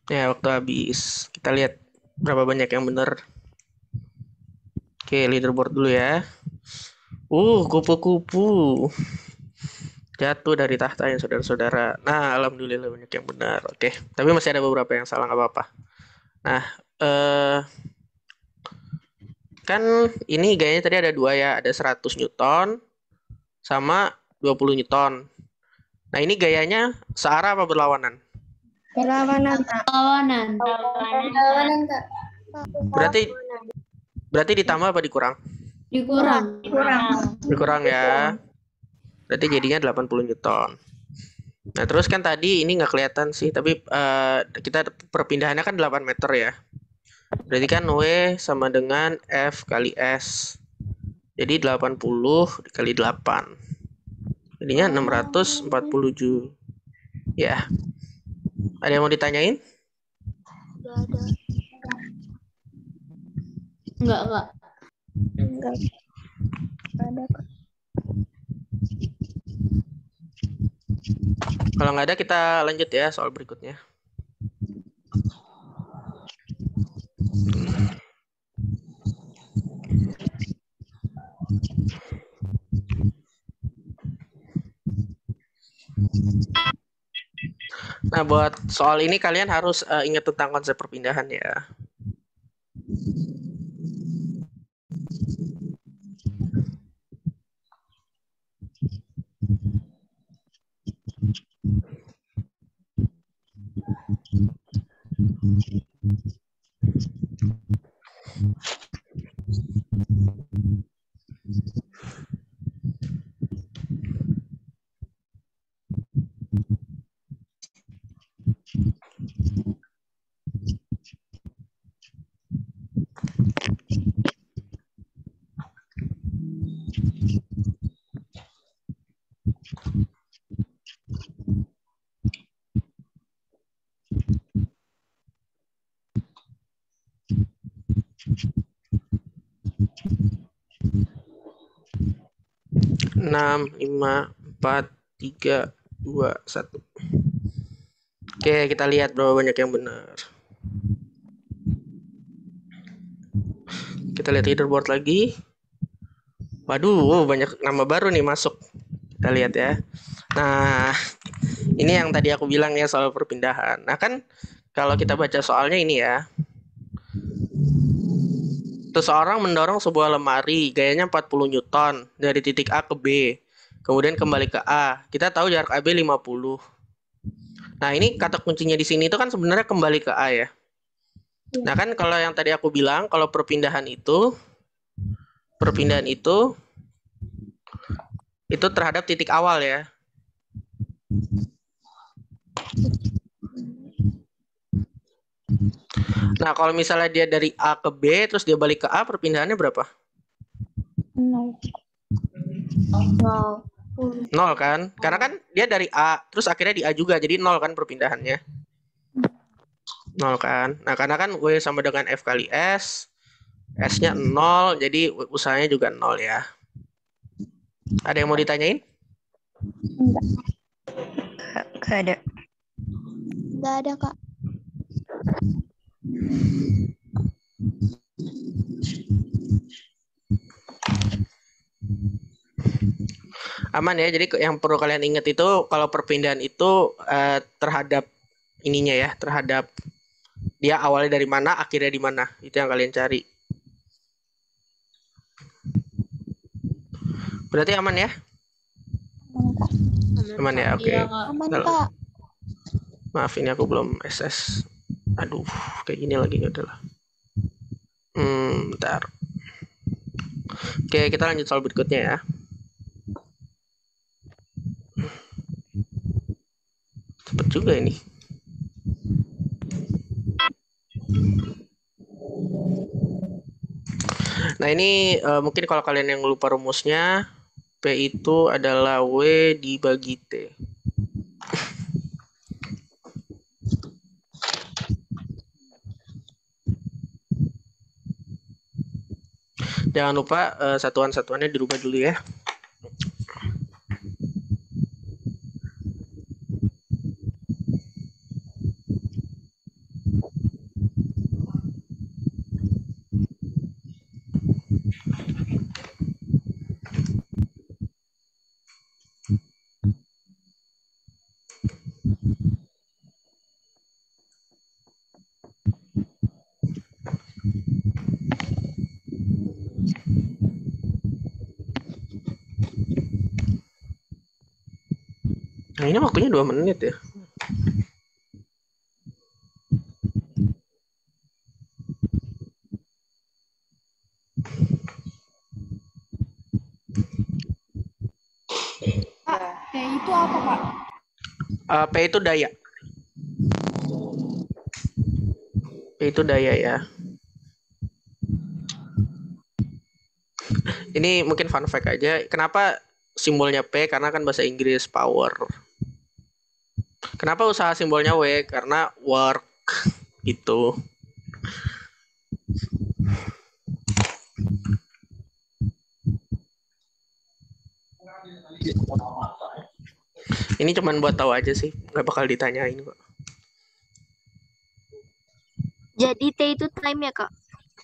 Ya, waktu habis. Kita lihat berapa banyak yang benar. Oke, leaderboard dulu ya. Kupu-kupu. Jatuh dari tahtanya, saudara-saudara. Nah, alhamdulillah banyak yang benar. Oke, tapi masih ada beberapa yang salah, nggak apa-apa. Nah, kan ini gayanya tadi ada dua ya. Ada 100 Newton sama 20 Newton. Nah, ini gayanya searah apa berlawanan? Perlawanan. Perlawanan. Perlawanan. Kak. Berarti ditambah apa dikurang? Dikurang. Dikurang ya. Berarti jadinya 80 Newton. Nah, terus kan tadi ini nggak kelihatan sih, tapi kita perpindahannya kan 8 meter ya. Berarti kan W sama dengan F kali S. Jadi 80 dikali 8. Jadinya 647. Ya. Ada yang mau ditanyain? Enggak, Kak. Enggak ada, Kak. Kalau nggak ada kita lanjut ya soal berikutnya. Nah, buat soal ini kalian harus ingat tentang konsep perpindahan ya. Enam, 5, 4, 3, 2, 1. Oke, kita lihat berapa banyak yang benar. Kita lihat leaderboard lagi. Waduh, banyak nama baru nih masuk. Kita lihat ya. Nah, ini yang tadi aku bilang ya soal perpindahan. Nah kan kalau kita baca soalnya ini ya. Seseorang mendorong sebuah lemari, gayanya 40 Newton dari titik A ke B. Kemudian kembali ke A. Kita tahu jarak AB 50. Nah, ini kata kuncinya di sini itu kan sebenarnya kembali ke A ya. Nah kan kalau yang tadi aku bilang, kalau perpindahan itu terhadap titik awal ya. Nah kalau misalnya dia dari A ke B, terus dia balik ke A, perpindahannya berapa? 0. Wow. 0 kan? Karena kan dia dari A, terus akhirnya di A juga, jadi 0 kan perpindahannya. 0 kan? Nah karena kan W sama dengan F kali S, S-nya 0, jadi usahanya juga 0 ya. Ada yang mau ditanyain? Gak ada. Nggak ada, Kak. Aman ya, jadi yang perlu kalian ingat itu kalau perpindahan itu terhadap ininya ya, terhadap dia awalnya dari mana, akhirnya di mana. Itu yang kalian cari. Berarti aman ya? Aman ya, oke. Iya, Kak. Aman, Kalau- Kak. Maaf ini aku belum SS. Aduh, kayak gini lagi ya udahlah. Bentar. Oke, kita lanjut soal berikutnya ya. Cepet juga ini. Nah ini mungkin kalau kalian yang lupa rumusnya, P itu adalah W dibagi T. Jangan lupa satuan-satuannya dirubah dulu ya. Nah ini waktunya 2 menit ya. P itu apa, Pak? P itu daya. P itu daya ya. Ini mungkin fun fact aja. Kenapa simbolnya P? Karena kan bahasa Inggris power. Kenapa usaha simbolnya W? Karena work gitu. Ini cuman buat tahu aja sih, nggak bakal ditanyain kok. Jadi T itu time ya, Kak?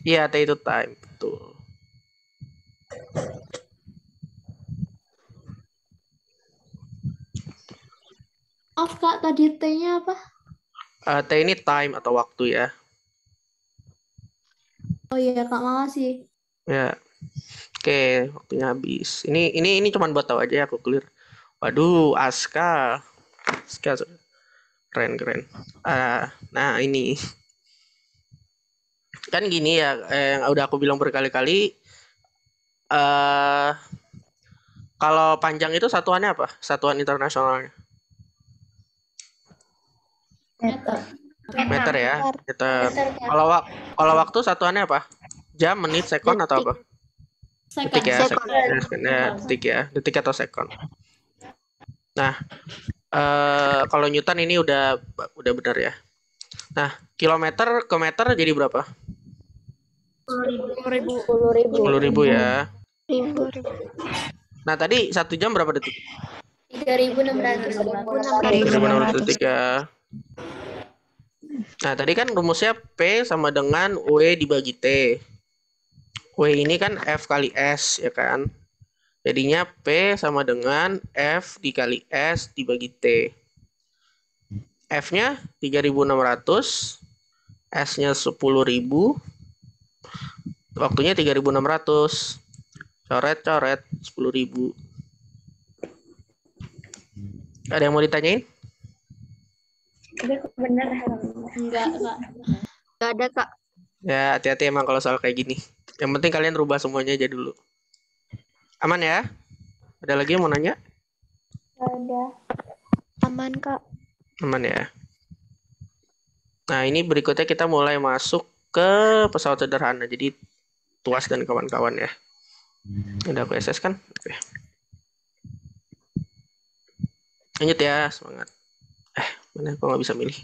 Iya, T itu time, betul. Maaf, Kak, tadi T-nya apa? T ini time atau waktu ya. Oh iya, Kak, makasih. Ya. Oke, waktunya habis. Ini cuman buat tahu aja ya, aku clear. Waduh, Aska. Keren. Nah, ini. Kan gini ya, yang udah aku bilang berkali-kali, kalau panjang itu satuannya apa? Satuan internasionalnya. Meter. Meter ya, meter. Meter, Kak. Kalau waktu satuannya apa? Jam, menit, sekon atau apa? Second. Detik ya, Sekon. detik ya, detik atau sekon. Nah, kalau Newton ini udah benar ya. Nah, kilometer ke meter jadi berapa? 10.000 ya. Ribu. Nah, tadi 1 jam berapa detik? 3.600. 3.600 detik ya. Nah, tadi kan rumusnya P sama dengan W dibagi T. W ini kan F kali S, ya kan? Jadinya P sama dengan F dikali S dibagi T. F-nya 3.600, S-nya 10.000, waktunya 3.600. Coret, 10.000. Ada yang mau ditanyain? Enggak, Kak. Gak ada, Kak. Ya, hati-hati emang kalau soal kayak gini. Yang penting kalian rubah semuanya aja dulu. Aman ya? Ada lagi yang mau nanya? Ada. Aman, Kak. Aman ya. Nah, ini berikutnya kita mulai masuk ke pesawat sederhana. Jadi, tuas dan kawan-kawan ya. Udah aku SS kan? Oke. Lanjut ya, semangat. Mana aku nggak bisa milih.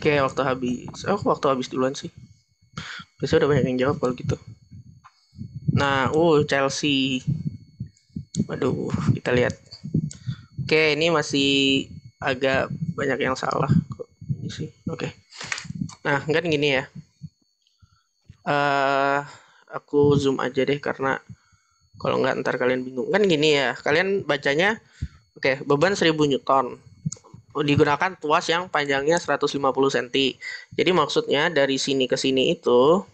Oke, waktu habis. Oh, waktu habis duluan sih. Biasanya udah banyak yang jawab kalau gitu. Nah, Chelsea. Waduh, kita lihat. Oke, ini masih agak banyak yang salah. Kok ini sih? Oke. Nah, kan gini ya. Aku zoom aja deh karena kalau nggak ntar kalian bingung. Kan gini ya, kalian bacanya, oke, beban 1000 Newton. Digunakan tuas yang panjangnya 150 cm. Jadi maksudnya dari sini ke sini itu,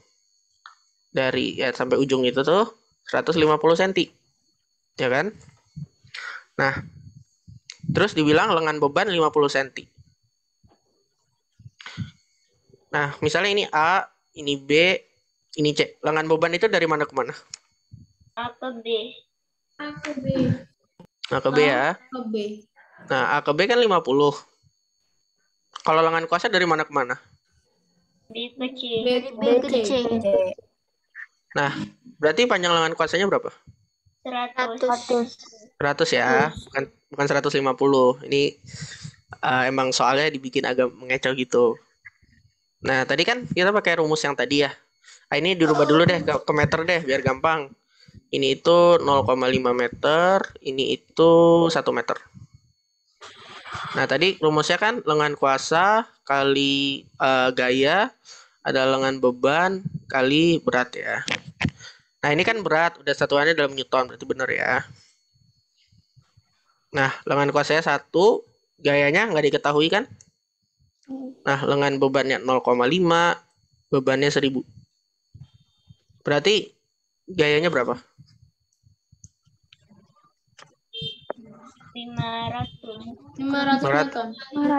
dari ya sampai ujung itu tuh 150 cm. Ya kan? Nah, terus dibilang lengan beban 50 cm. Nah, misalnya ini A, ini B, ini C. Lengan beban itu dari mana ke mana? A ke B. A ke B. Nah, ke B ya. Ke B. Nah, A ke B kan 50. Kalau lengan kuasa dari mana ke mana? B ke C. B B ke ke C. C. Nah, berarti panjang lengan kuasanya berapa? 100. 100 ya, bukan 150. Ini emang soalnya dibikin agak mengecoh gitu. Nah, tadi kan kita pakai rumus yang tadi ya. Nah, ini dirubah dulu deh ke meter deh biar gampang. Ini itu 0,5 meter, ini itu 1 meter. Nah, tadi rumusnya kan lengan kuasa kali gaya ada lengan beban kali berat ya. Nah, ini kan berat, udah satuannya dalam Newton, berarti benar ya. Nah, lengan kuasanya 1, gayanya nggak diketahui kan? Nah, lengan bebannya 0,5, bebannya 1000. Berarti gayanya berapa? 500. 500 Newton.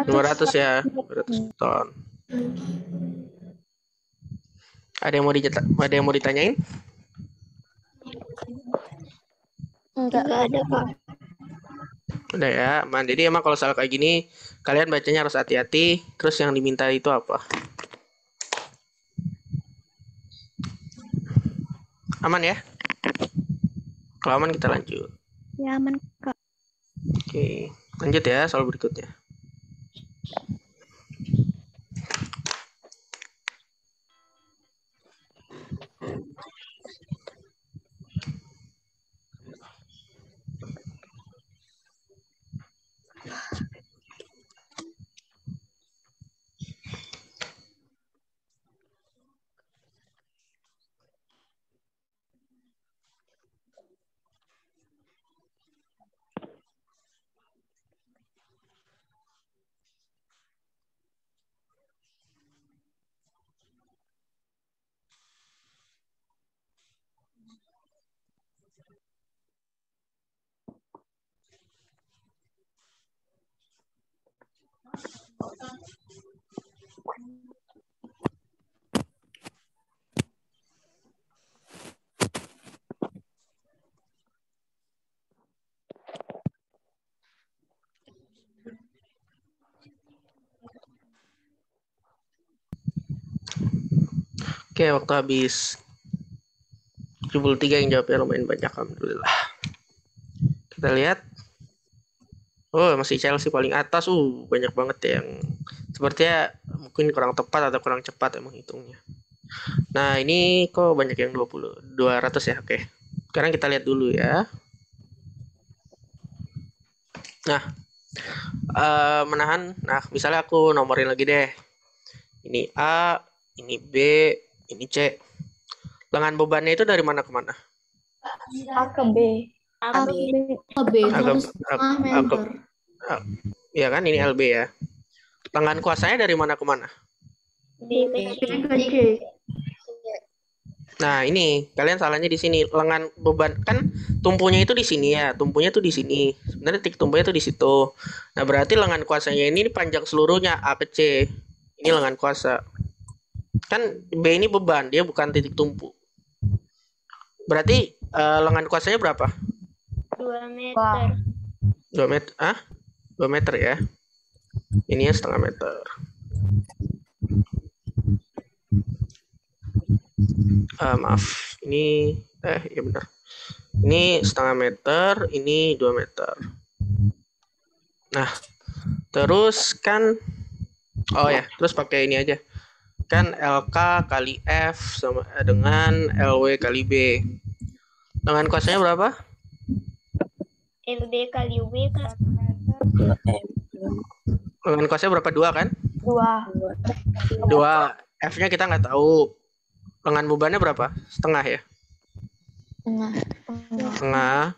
500 ya, 500 ton. Ada yang mau ditanyain? Enggak ada, Kak. Udah ya, aman. Jadi emang kalau soal kayak gini, kalian bacanya harus hati-hati. Terus yang diminta itu apa? Aman ya? Kalau aman kita lanjut. Ya, aman, Kak. Oke, lanjut ya soal berikutnya. Oke, waktu habis. 73 yang jawabnya lumayan banyak, alhamdulillah. Kita lihat. Oh, masih Chelsea paling atas. Banyak banget ya yang sepertinya mungkin kurang tepat atau kurang cepat emang hitungnya. Nah, ini kok banyak yang 200 ya. Oke. Sekarang kita lihat dulu ya. Nah, menahan. Nah, misalnya aku nomorin lagi deh. Ini A, ini B, ini C. Lengan bebannya itu dari mana ke mana? A ke B. A, B. B Agak, 1,5 meter. ya kan, ini LB ya. Lengan kuasanya dari mana ke mana? B ke C. Ke C. Nah, ini kalian salahnya di sini. Lengan beban kan tumpunya itu di sini ya. Tumpunya tuh di sini. Sebenarnya titik tumpunya tuh di situ. Nah, berarti lengan kuasanya ini panjang seluruhnya A ke C. Ini lengan kuasa. Kan B ini beban, dia bukan titik tumpu. Berarti lengan kuasanya berapa? 2 meter. 2 meter. 2 meter ya. Ini ya setengah meter. Maaf, ini ya benar. Ini setengah meter, ini 2 meter. Nah, terus kan terus pakai ini aja. Kan LK kali F sama dengan LW kali B. Lengan kuasanya berapa? LB kali W kan. Lengan kuasanya berapa? 2 kan? 2. 2. F-nya kita nggak tahu. Lengan bebannya berapa? Setengah ya? Setengah.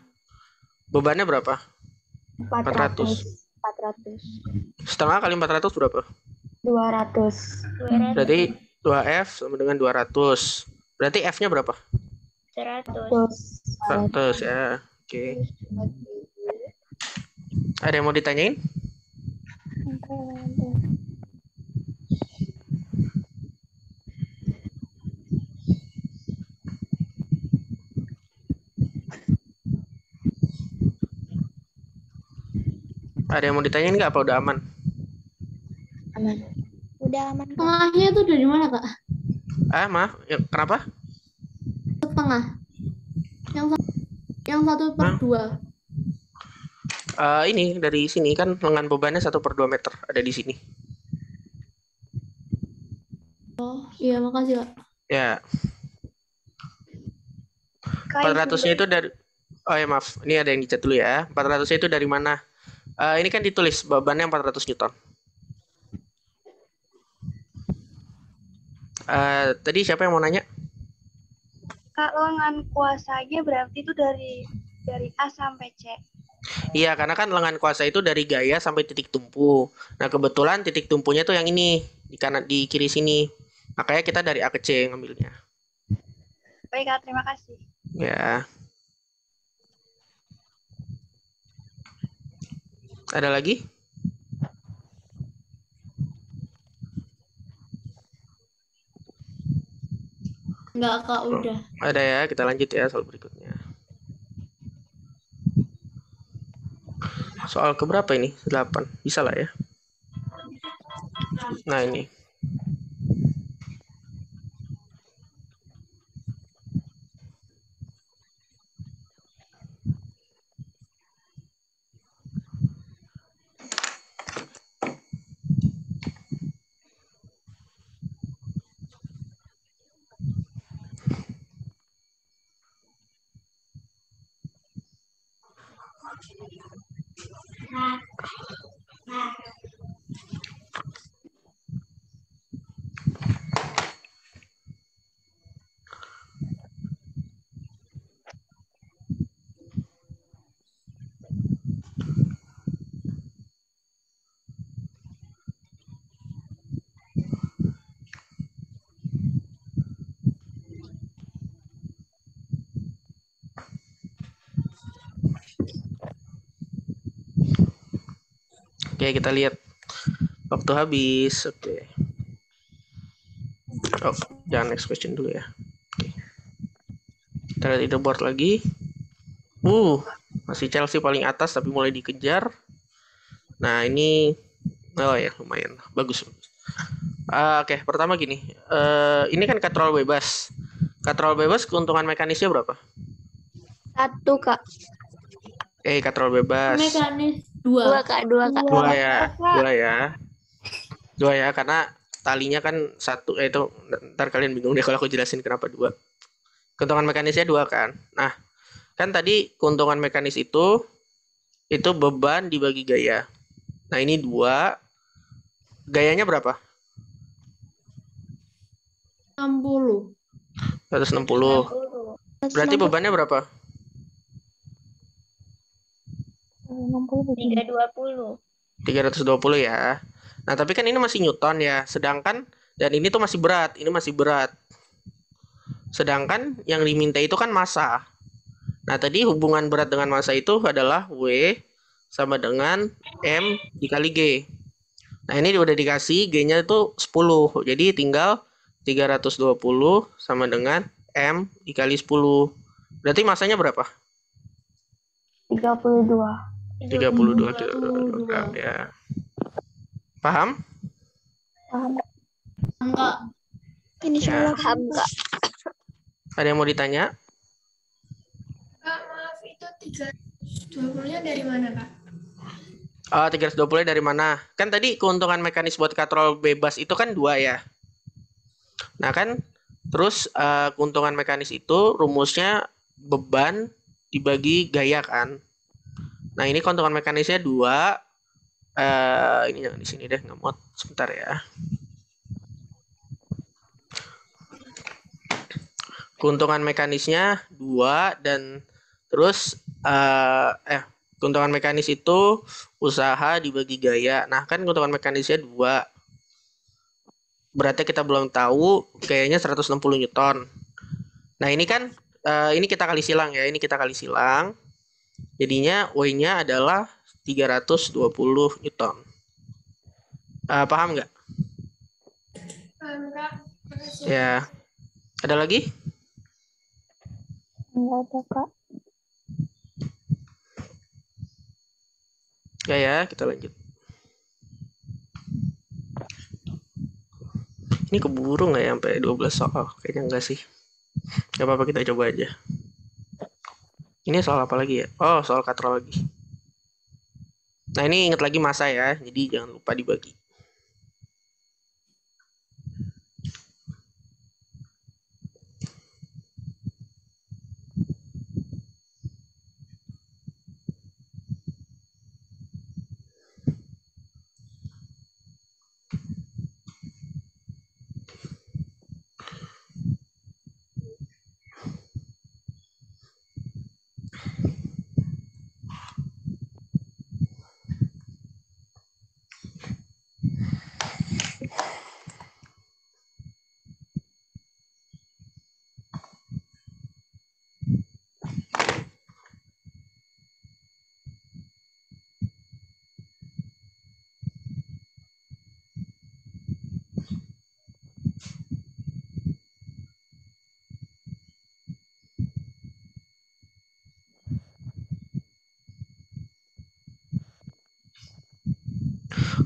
Bebannya berapa? 400. 400. Setengah kali 400 berapa? 200. Berarti 2F sama dengan 200. Berarti F-nya berapa? 100. 100 ya. Oke. Ada yang mau ditanyain? Ada yang mau ditanyain nggak? Apa udah aman? Udah aman. Tengahnya itu dari mana, Kak? Maaf. Kenapa? Tengah. Yang 1/2. Ini dari sini kan lengan bebannya 1/2 meter. Ada di sini. Oh, iya, makasih, Kak. Ya. 400-nya itu dari... Oh ya maaf. Ini ada yang dicat dulu ya. 400-nya itu dari mana? Ini kan ditulis bebannya 400 Newton. Tadi siapa yang mau nanya? Kak, lengan kuasanya berarti itu dari A sampai C. Iya, karena kan lengan kuasa itu dari gaya sampai titik tumpu. Nah, kebetulan titik tumpunya tuh yang ini, di kanan, di kiri sini. Makanya kita dari A ke C ngambilnya. Baik, Kak, terima kasih. Ya. Ada lagi? Enggak, Kak, udah. Ada ya, kita lanjut ya soal berikutnya. Soal keberapa ini? 8. Bisa lah ya. Nah, ini. Oke, kita lihat. Waktu habis. Oke. Oh, jangan next question dulu ya. Oke. Kita lihat leaderboard lagi. Masih Chelsea paling atas tapi mulai dikejar. Nah, ini ya lumayan bagus. Oke, pertama gini. Ini kan katrol bebas. Katrol bebas keuntungan mekanisnya berapa? 1, Kak. Katrol bebas. Mekanis 2, 2. Kak. 2, Kak. Dua ya. Dua ya, karena talinya kan 1. Itu ntar kalian bingung deh kalau aku jelasin kenapa 2. Keuntungan mekanisnya 2 kan. Nah, kan tadi keuntungan mekanis itu beban dibagi gaya. Nah, ini 2. Gayanya berapa? 60. 160. Berarti bebannya berapa? 320. 320 ya. Nah, tapi kan ini masih Newton ya. Sedangkan, dan ini tuh masih berat. Ini masih berat. Sedangkan yang diminta itu kan massa. Nah, tadi hubungan berat dengan massa itu adalah W sama dengan M dikali G. Nah, ini udah dikasih G-nya itu 10. Jadi tinggal 320 sama dengan M dikali 10. Berarti massanya berapa? 32. 32 kg ya. Paham? Enggak. Ini salah paham, Kak. Ada yang mau ditanya? Kak, maaf, itu 320-nya dari mana, Kak? 320 dari mana? Kan tadi keuntungan mekanis buat katrol bebas itu kan 2 ya. Nah kan, terus keuntungan mekanis itu rumusnya beban dibagi gaya kan. Nah ini keuntungan mekanisnya 2. Ini jangan di sini deh, nggak muat. Sebentar ya. Keuntungan mekanisnya 2 dan terus keuntungan mekanis itu usaha dibagi gaya. Nah, kan keuntungan mekanisnya 2. Berarti kita belum tahu gayanya 160 Newton. Nah, ini kan ini kita kali silang ya. Ini kita kali silang. Jadinya W-nya adalah 320 Newton. Paham nggak? Paham, Kak. Makasih. Ya. Ada lagi? Enggak ada, Kak. Ya, kita lanjut. Ini keburu nggak ya sampai 12 soal? Kayaknya enggak sih. Gak apa-apa, kita coba aja. Ini soal apa lagi ya? Oh, soal katrol lagi. Nah, ini ingat lagi massa ya. Jadi jangan lupa dibagi.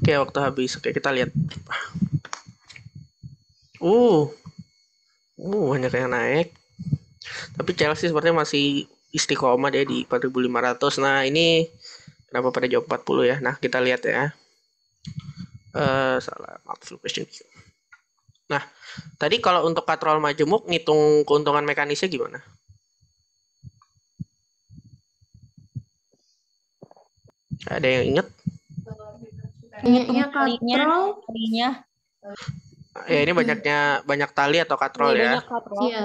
Oke, waktu habis. Oke, kita lihat. Banyak yang naik. Tapi Chelsea sepertinya masih istiqomah dia di 4.500. Nah, ini kenapa pada jawab 40 ya? Nah, kita lihat ya. Salah, maaf, full question. Nah, tadi kalau untuk katrol majemuk ngitung keuntungan mekanisnya gimana? Ada yang inget? Kayaknya katrol. Ya, ini banyak tali atau katrol ya. Iya.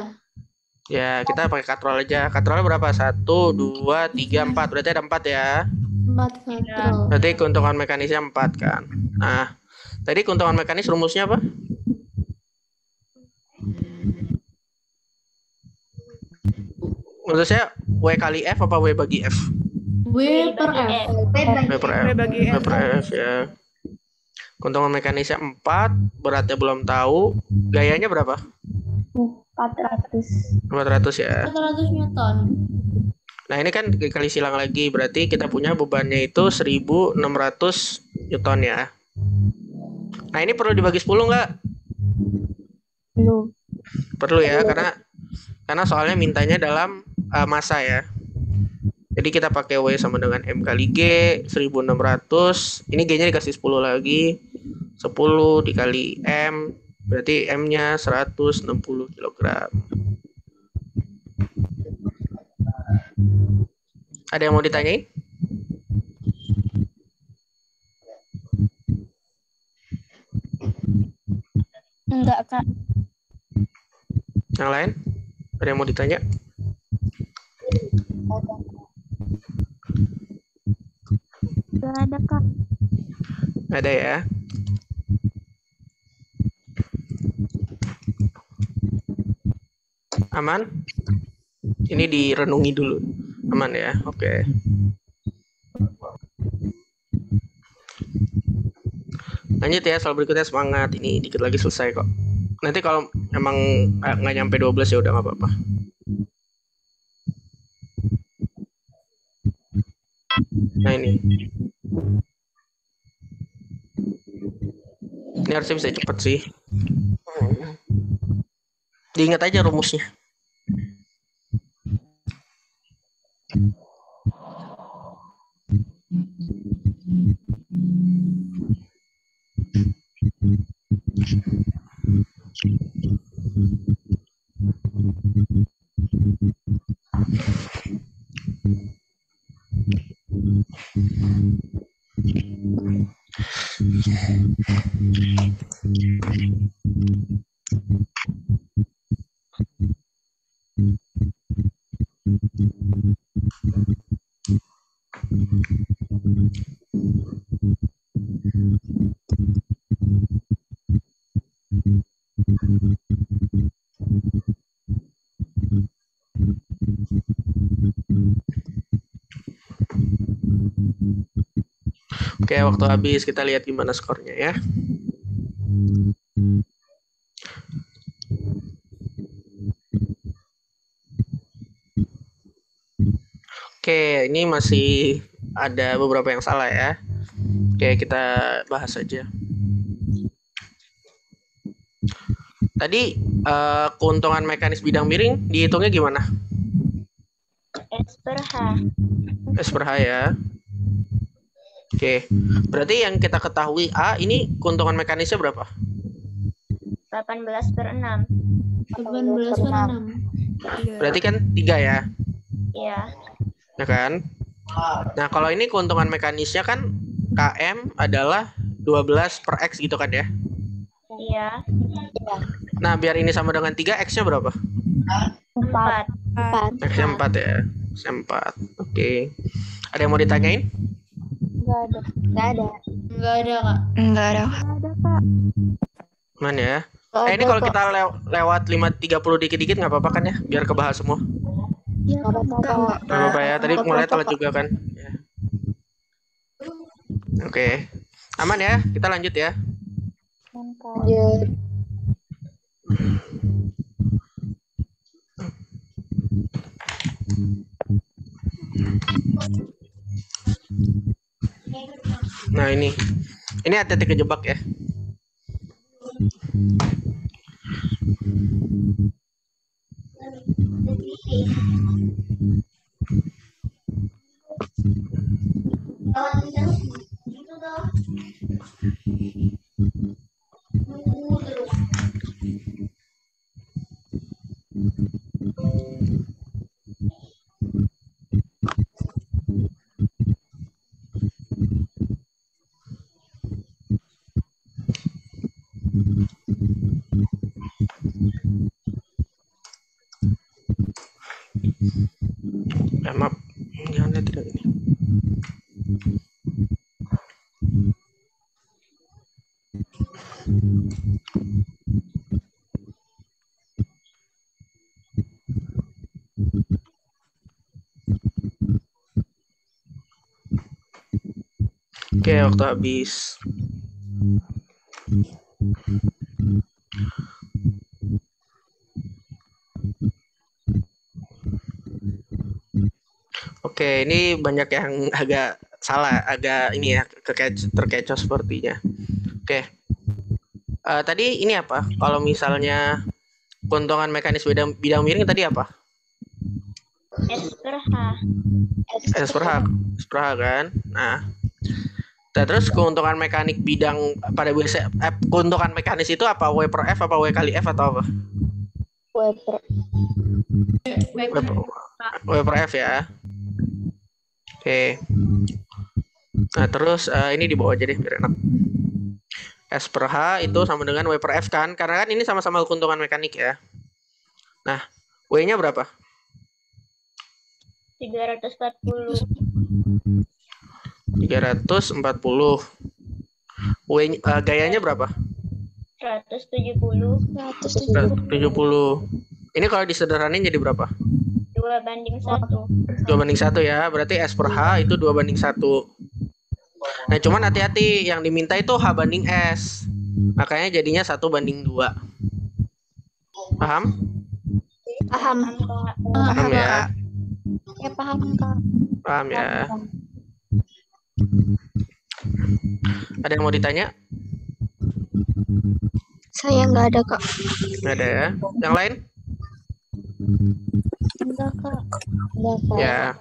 Ya, kita pakai katrol aja. Katrolnya berapa? 1, 2, 3, 4. Berarti ada 4 ya. 4 katrol. Berarti keuntungan mekanisnya 4 kan. Nah, tadi keuntungan mekanis rumusnya apa? Menurut saya W kali F apa W bagi F? W per F. W per F. W per F ya. Keuntungan mekanisnya 4, beratnya belum tahu. Gayanya berapa? 400. 400 ya. 400 Newton. Nah, ini kan kali silang lagi. Berarti kita punya bebannya itu 1.600 Newton ya. Nah, ini perlu dibagi 10 nggak? Belum. Perlu ya, karena soalnya mintanya dalam massa ya. Jadi kita pakai W sama dengan M kali G 1600. Ini G-nya dikasih 10 lagi. 10 dikali M, berarti M-nya 160 kg. Ada yang mau ditanyain? Enggak, Kak. Yang lain? Ada yang mau ditanya? Enggak ada, Kak. Ada ya? Aman? Ini direnungi dulu. Aman ya? Oke. Lanjut ya, soal berikutnya semangat. Ini dikit lagi selesai kok. Nanti kalau emang nggak nyampe 12 ya udah nggak apa-apa. Nah ini. Ini harusnya bisa cepet sih. Diingat aja rumusnya. Oke, waktu habis, kita lihat gimana skornya ya. Oke, ini masih ada beberapa yang salah ya. Oke, kita bahas aja. Tadi keuntungan mekanis bidang miring dihitungnya gimana? S per H. S per H ya. Oke, berarti yang kita ketahui A ini keuntungan mekanisnya berapa? 18 per 6. 18 per 6. Berarti kan 3 ya? Iya. Ya kan? Nah, kalau ini keuntungan mekanisnya kan KM adalah 12 per X gitu kan ya? Iya. Nah, biar ini sama dengan 3, X-nya berapa? 4. X-nya 4 ya? X-nya 4. Oke. Ada yang mau ditanyain? Enggak ada. Enggak ada. Enggak ada, Kak. Enggak ada. Mana ya? Ini kalau kita lewat 5.30 dikit-dikit nggak apa-apa kan ya? Biar kebahas semua. Enggak apa-apa. Nggak apa-apa ya. Tadi mulai telat juga kan? Ya. Oke. Aman ya? Kita lanjut ya. Lanjut. Nah ini hati-hati kejebak ya. Maaf, jangan lihat tidak ini. Oke, waktu habis. Oke, ini banyak yang agak salah, agak ini ya, terkecoh sepertinya. Oke. Tadi ini apa? Kalau misalnya keuntungan mekanis bidang miring tadi apa? S per H. S per H. S per H kan? Nah, terus keuntungan mekanik bidang pada biasa keuntungan mekanis itu apa? W per F apa W kali F atau apa? W per F ya. Oke. Nah, terus ini di bawah aja deh biar enak. S per H itu sama dengan W per F kan? Karena kan ini sama-sama keuntungan mekanik ya. Nah, W-nya berapa? 340. 340. Gayanya berapa? 170. 170. Ini kalau disederhanain jadi berapa? 2:1. 2:1 ya. Berarti S per H itu 2:1. Nah, cuman hati-hati yang diminta itu H banding S. Makanya jadinya 1:2. Paham? Paham. Paham ya? Ya paham Kak. Paham ya? Ada yang mau ditanya? Saya nggak ada Kak. Nggak ada ya? Yang lain? Enggak Kak. Ya.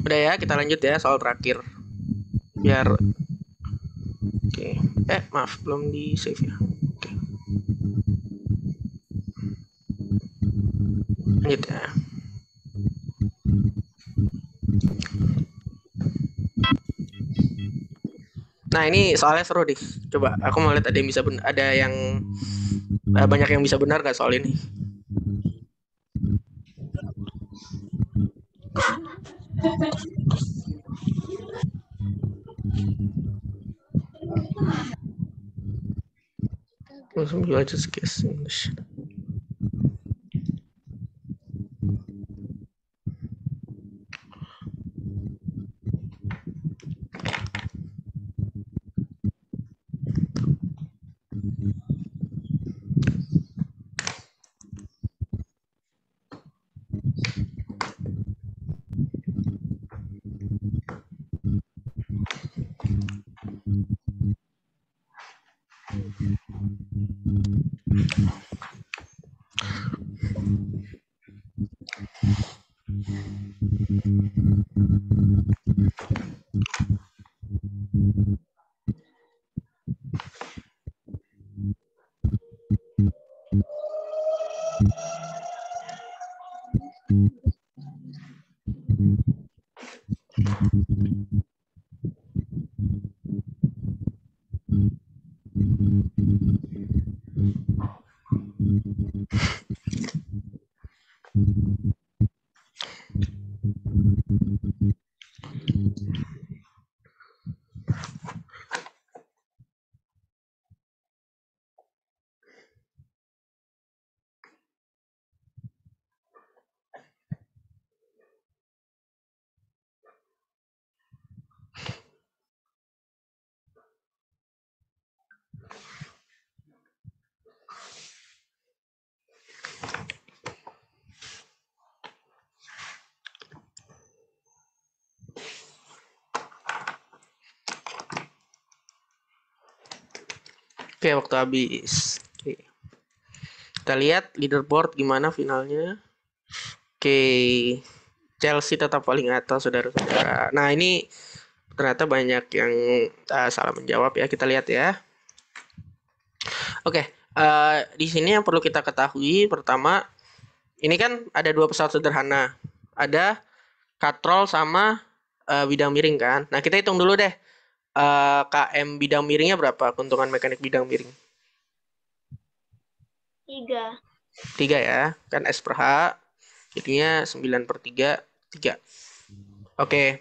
Udah ya, kita lanjut ya soal terakhir. Biar oke. Maaf, belum di save ya. Oke. Lanjut ya. Nah, ini soalnya seru nih. Coba aku mau lihat ada yang bisa ada yang banyak yang bisa benar gak soal ini? You just guess English. Oke, waktu habis. Oke. Kita lihat leaderboard gimana finalnya. Oke. Chelsea tetap paling atas, saudara-saudara. Nah, ini ternyata banyak yang salah menjawab ya. Kita lihat ya. Oke. Di sini yang perlu kita ketahui, pertama, ini kan ada dua pesawat sederhana. Ada katrol sama bidang miring kan. Nah, kita hitung dulu deh. KM bidang miringnya berapa? Keuntungan mekanik bidang miring? 3. 3 ya. Kan S per H. Jadinya 9/3. 3. Oke.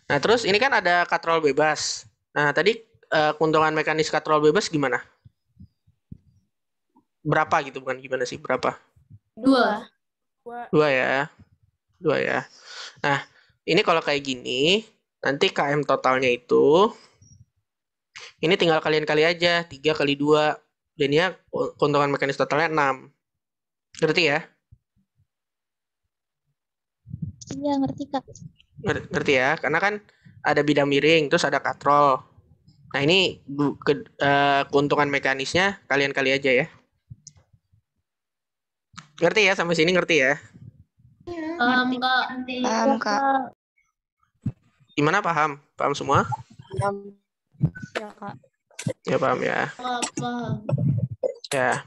Nah, terus ini kan ada katrol bebas. Nah, tadi keuntungan mekanis katrol bebas gimana? Berapa gitu? Bukan gimana sih? Berapa? 2. 2 ya. 2 ya. Nah, ini kalau kayak gini, nanti KM totalnya itu, ini tinggal kalian kali aja, 3 kali 2. Jadinya keuntungan mekanis totalnya 6. Ngerti ya? Iya, ngerti, Kak. Ngerti ya? Karena kan ada bidang miring, terus ada katrol. Nah, ini keuntungan mekanisnya kalian kali aja ya. Ngerti ya? Sampai sini ngerti ya? Paham, Kak. Paham, Kak. Gimana paham? Paham semua? Ya, Kak. Ya paham ya. Paham. Ya.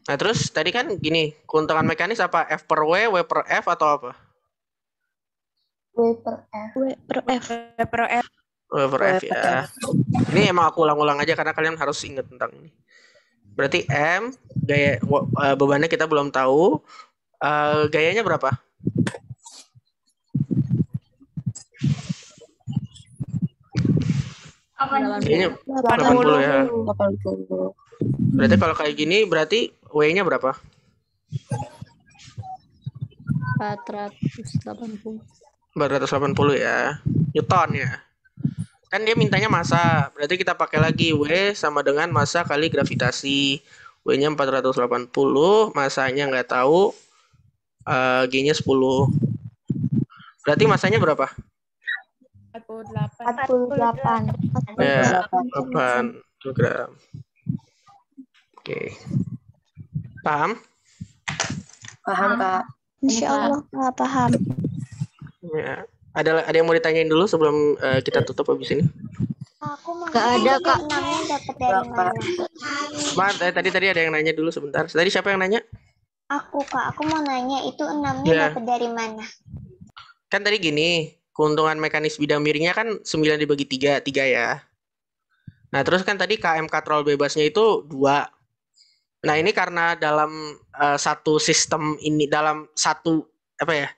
Nah, terus tadi kan gini, keuntungan mekanis apa? F per W, W per F atau apa? W per F. W per F ya. Ini emang aku ulang-ulang aja karena kalian harus ingat tentang ini. Berarti M, gaya bebannya kita belum tahu. Gayanya berapa? Gayanya 80 ya. 80. Berarti kalau kayak gini berarti W-nya berapa? 480. 480 ya. Newton ya. Kan dia mintanya massa. Berarti kita pakai lagi W sama dengan massa kali gravitasi. W-nya 480, massanya nggak tahu. G-nya 10. Berarti massanya berapa? 48. Ya, 8 kg. Oke. Paham? Paham, Kak. Insya Allah, Kak, paham. Ya. Ada yang mau ditanyain dulu sebelum kita tutup habis ini? Gak ada, Kak. Dapat dari mana? Tadi ada yang nanya dulu sebentar. Tadi siapa yang nanya? Aku, Kak. Aku mau nanya itu 6-nya Ya. dapat dari mana? Kan tadi gini, keuntungan mekanis bidang miringnya kan 9 dibagi 3 ya. Nah, terus kan tadi KM katrol bebasnya itu 2. Nah, ini karena dalam satu sistem ini, dalam satu, apa ya?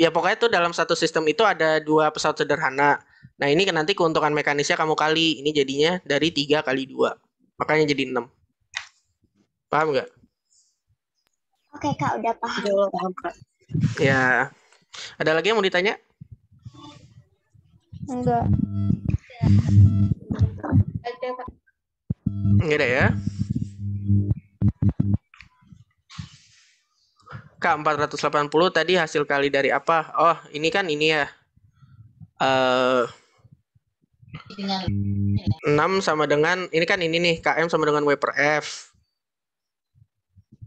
Ya, pokoknya tuh dalam satu sistem itu ada 2 pesawat sederhana. Nah, ini kan nanti keuntungan mekanisnya kamu kali. Ini jadinya dari 3 kali 2. Makanya jadi 6. Paham nggak? Oke, Kak. Udah paham. Jauh paham, Kak. Ya. Ada lagi yang mau ditanya? Enggak. Enggak ada ya? Kak, 480 tadi hasil kali dari apa? Oh, ini kan ini ya. 6 sama dengan, ini kan ini nih, KM sama dengan W per F.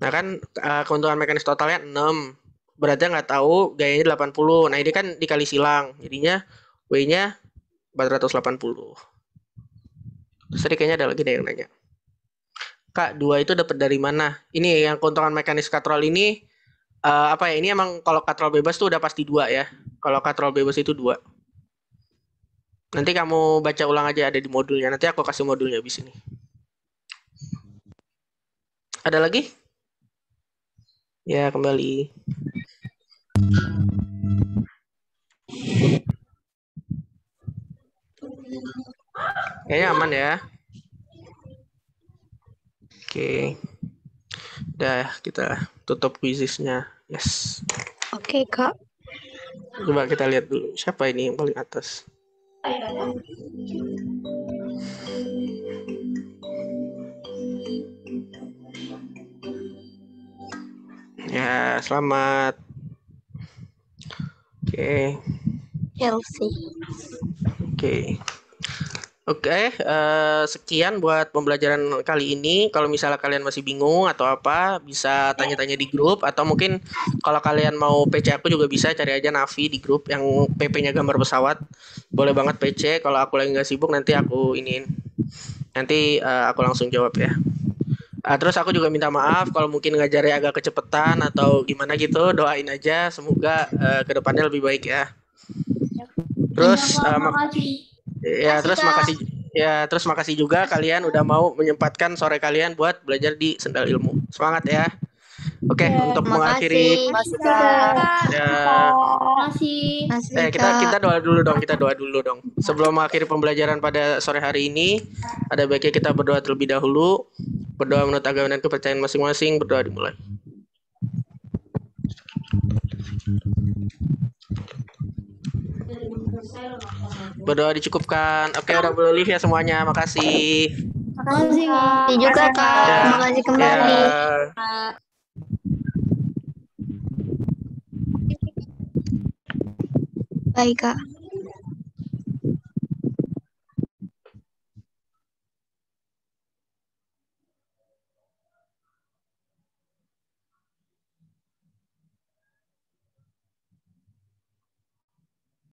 Nah kan, keuntungan mekanis totalnya 6. Berarti nggak tahu, gayanya 80. Nah ini kan dikali silang. Jadinya W-nya 480. Terus tadi kayaknya ada lagi deh yang nanya. Kak, 2 itu dapat dari mana? Ini yang keuntungan mekanis katrol ini, apa ya, ini emang kalau katrol bebas tuh udah pasti 2 ya. Kalau katrol bebas itu 2. Nanti kamu baca ulang aja, ada di modulnya. Nanti aku kasih modulnya habis ini. Ada lagi? Ya, kembali. Kayaknya aman ya. Oke. Udah, kita tutup quizisnya. Yes. Oke, Kak. Coba kita lihat dulu. Siapa ini yang paling atas? Ya, selamat. Oke. Chelsea. Oke. Oke, sekian buat pembelajaran kali ini. Kalau misalnya kalian masih bingung atau apa, bisa tanya-tanya di grup. Atau mungkin kalau kalian mau PC aku juga bisa cari aja Navi di grup yang PP-nya gambar pesawat. Boleh banget PC. Kalau aku lagi nggak sibuk, nanti aku iniin. Nanti aku langsung jawab ya. Terus aku juga minta maaf kalau mungkin ngajarnya agak kecepetan atau gimana gitu. Doain aja, semoga kedepannya lebih baik ya. Terus terus makasih juga kalian udah mau menyempatkan sore kalian buat belajar di Sendal Ilmu. Semangat ya. Oke, untuk mengakhiri kita doa dulu dong. Sebelum mengakhiri pembelajaran pada sore hari ini, ada baiknya kita berdoa terlebih dahulu. Berdoa menurut agama dan kepercayaan masing-masing. Berdoa dimulai. Berdoa dicukupkan. Oke, udah boleh live ya semuanya. Makasih. Makasih, Kak. Terima juga Kak. Ya. Terima kasih kembali. Ya. Baik Kak.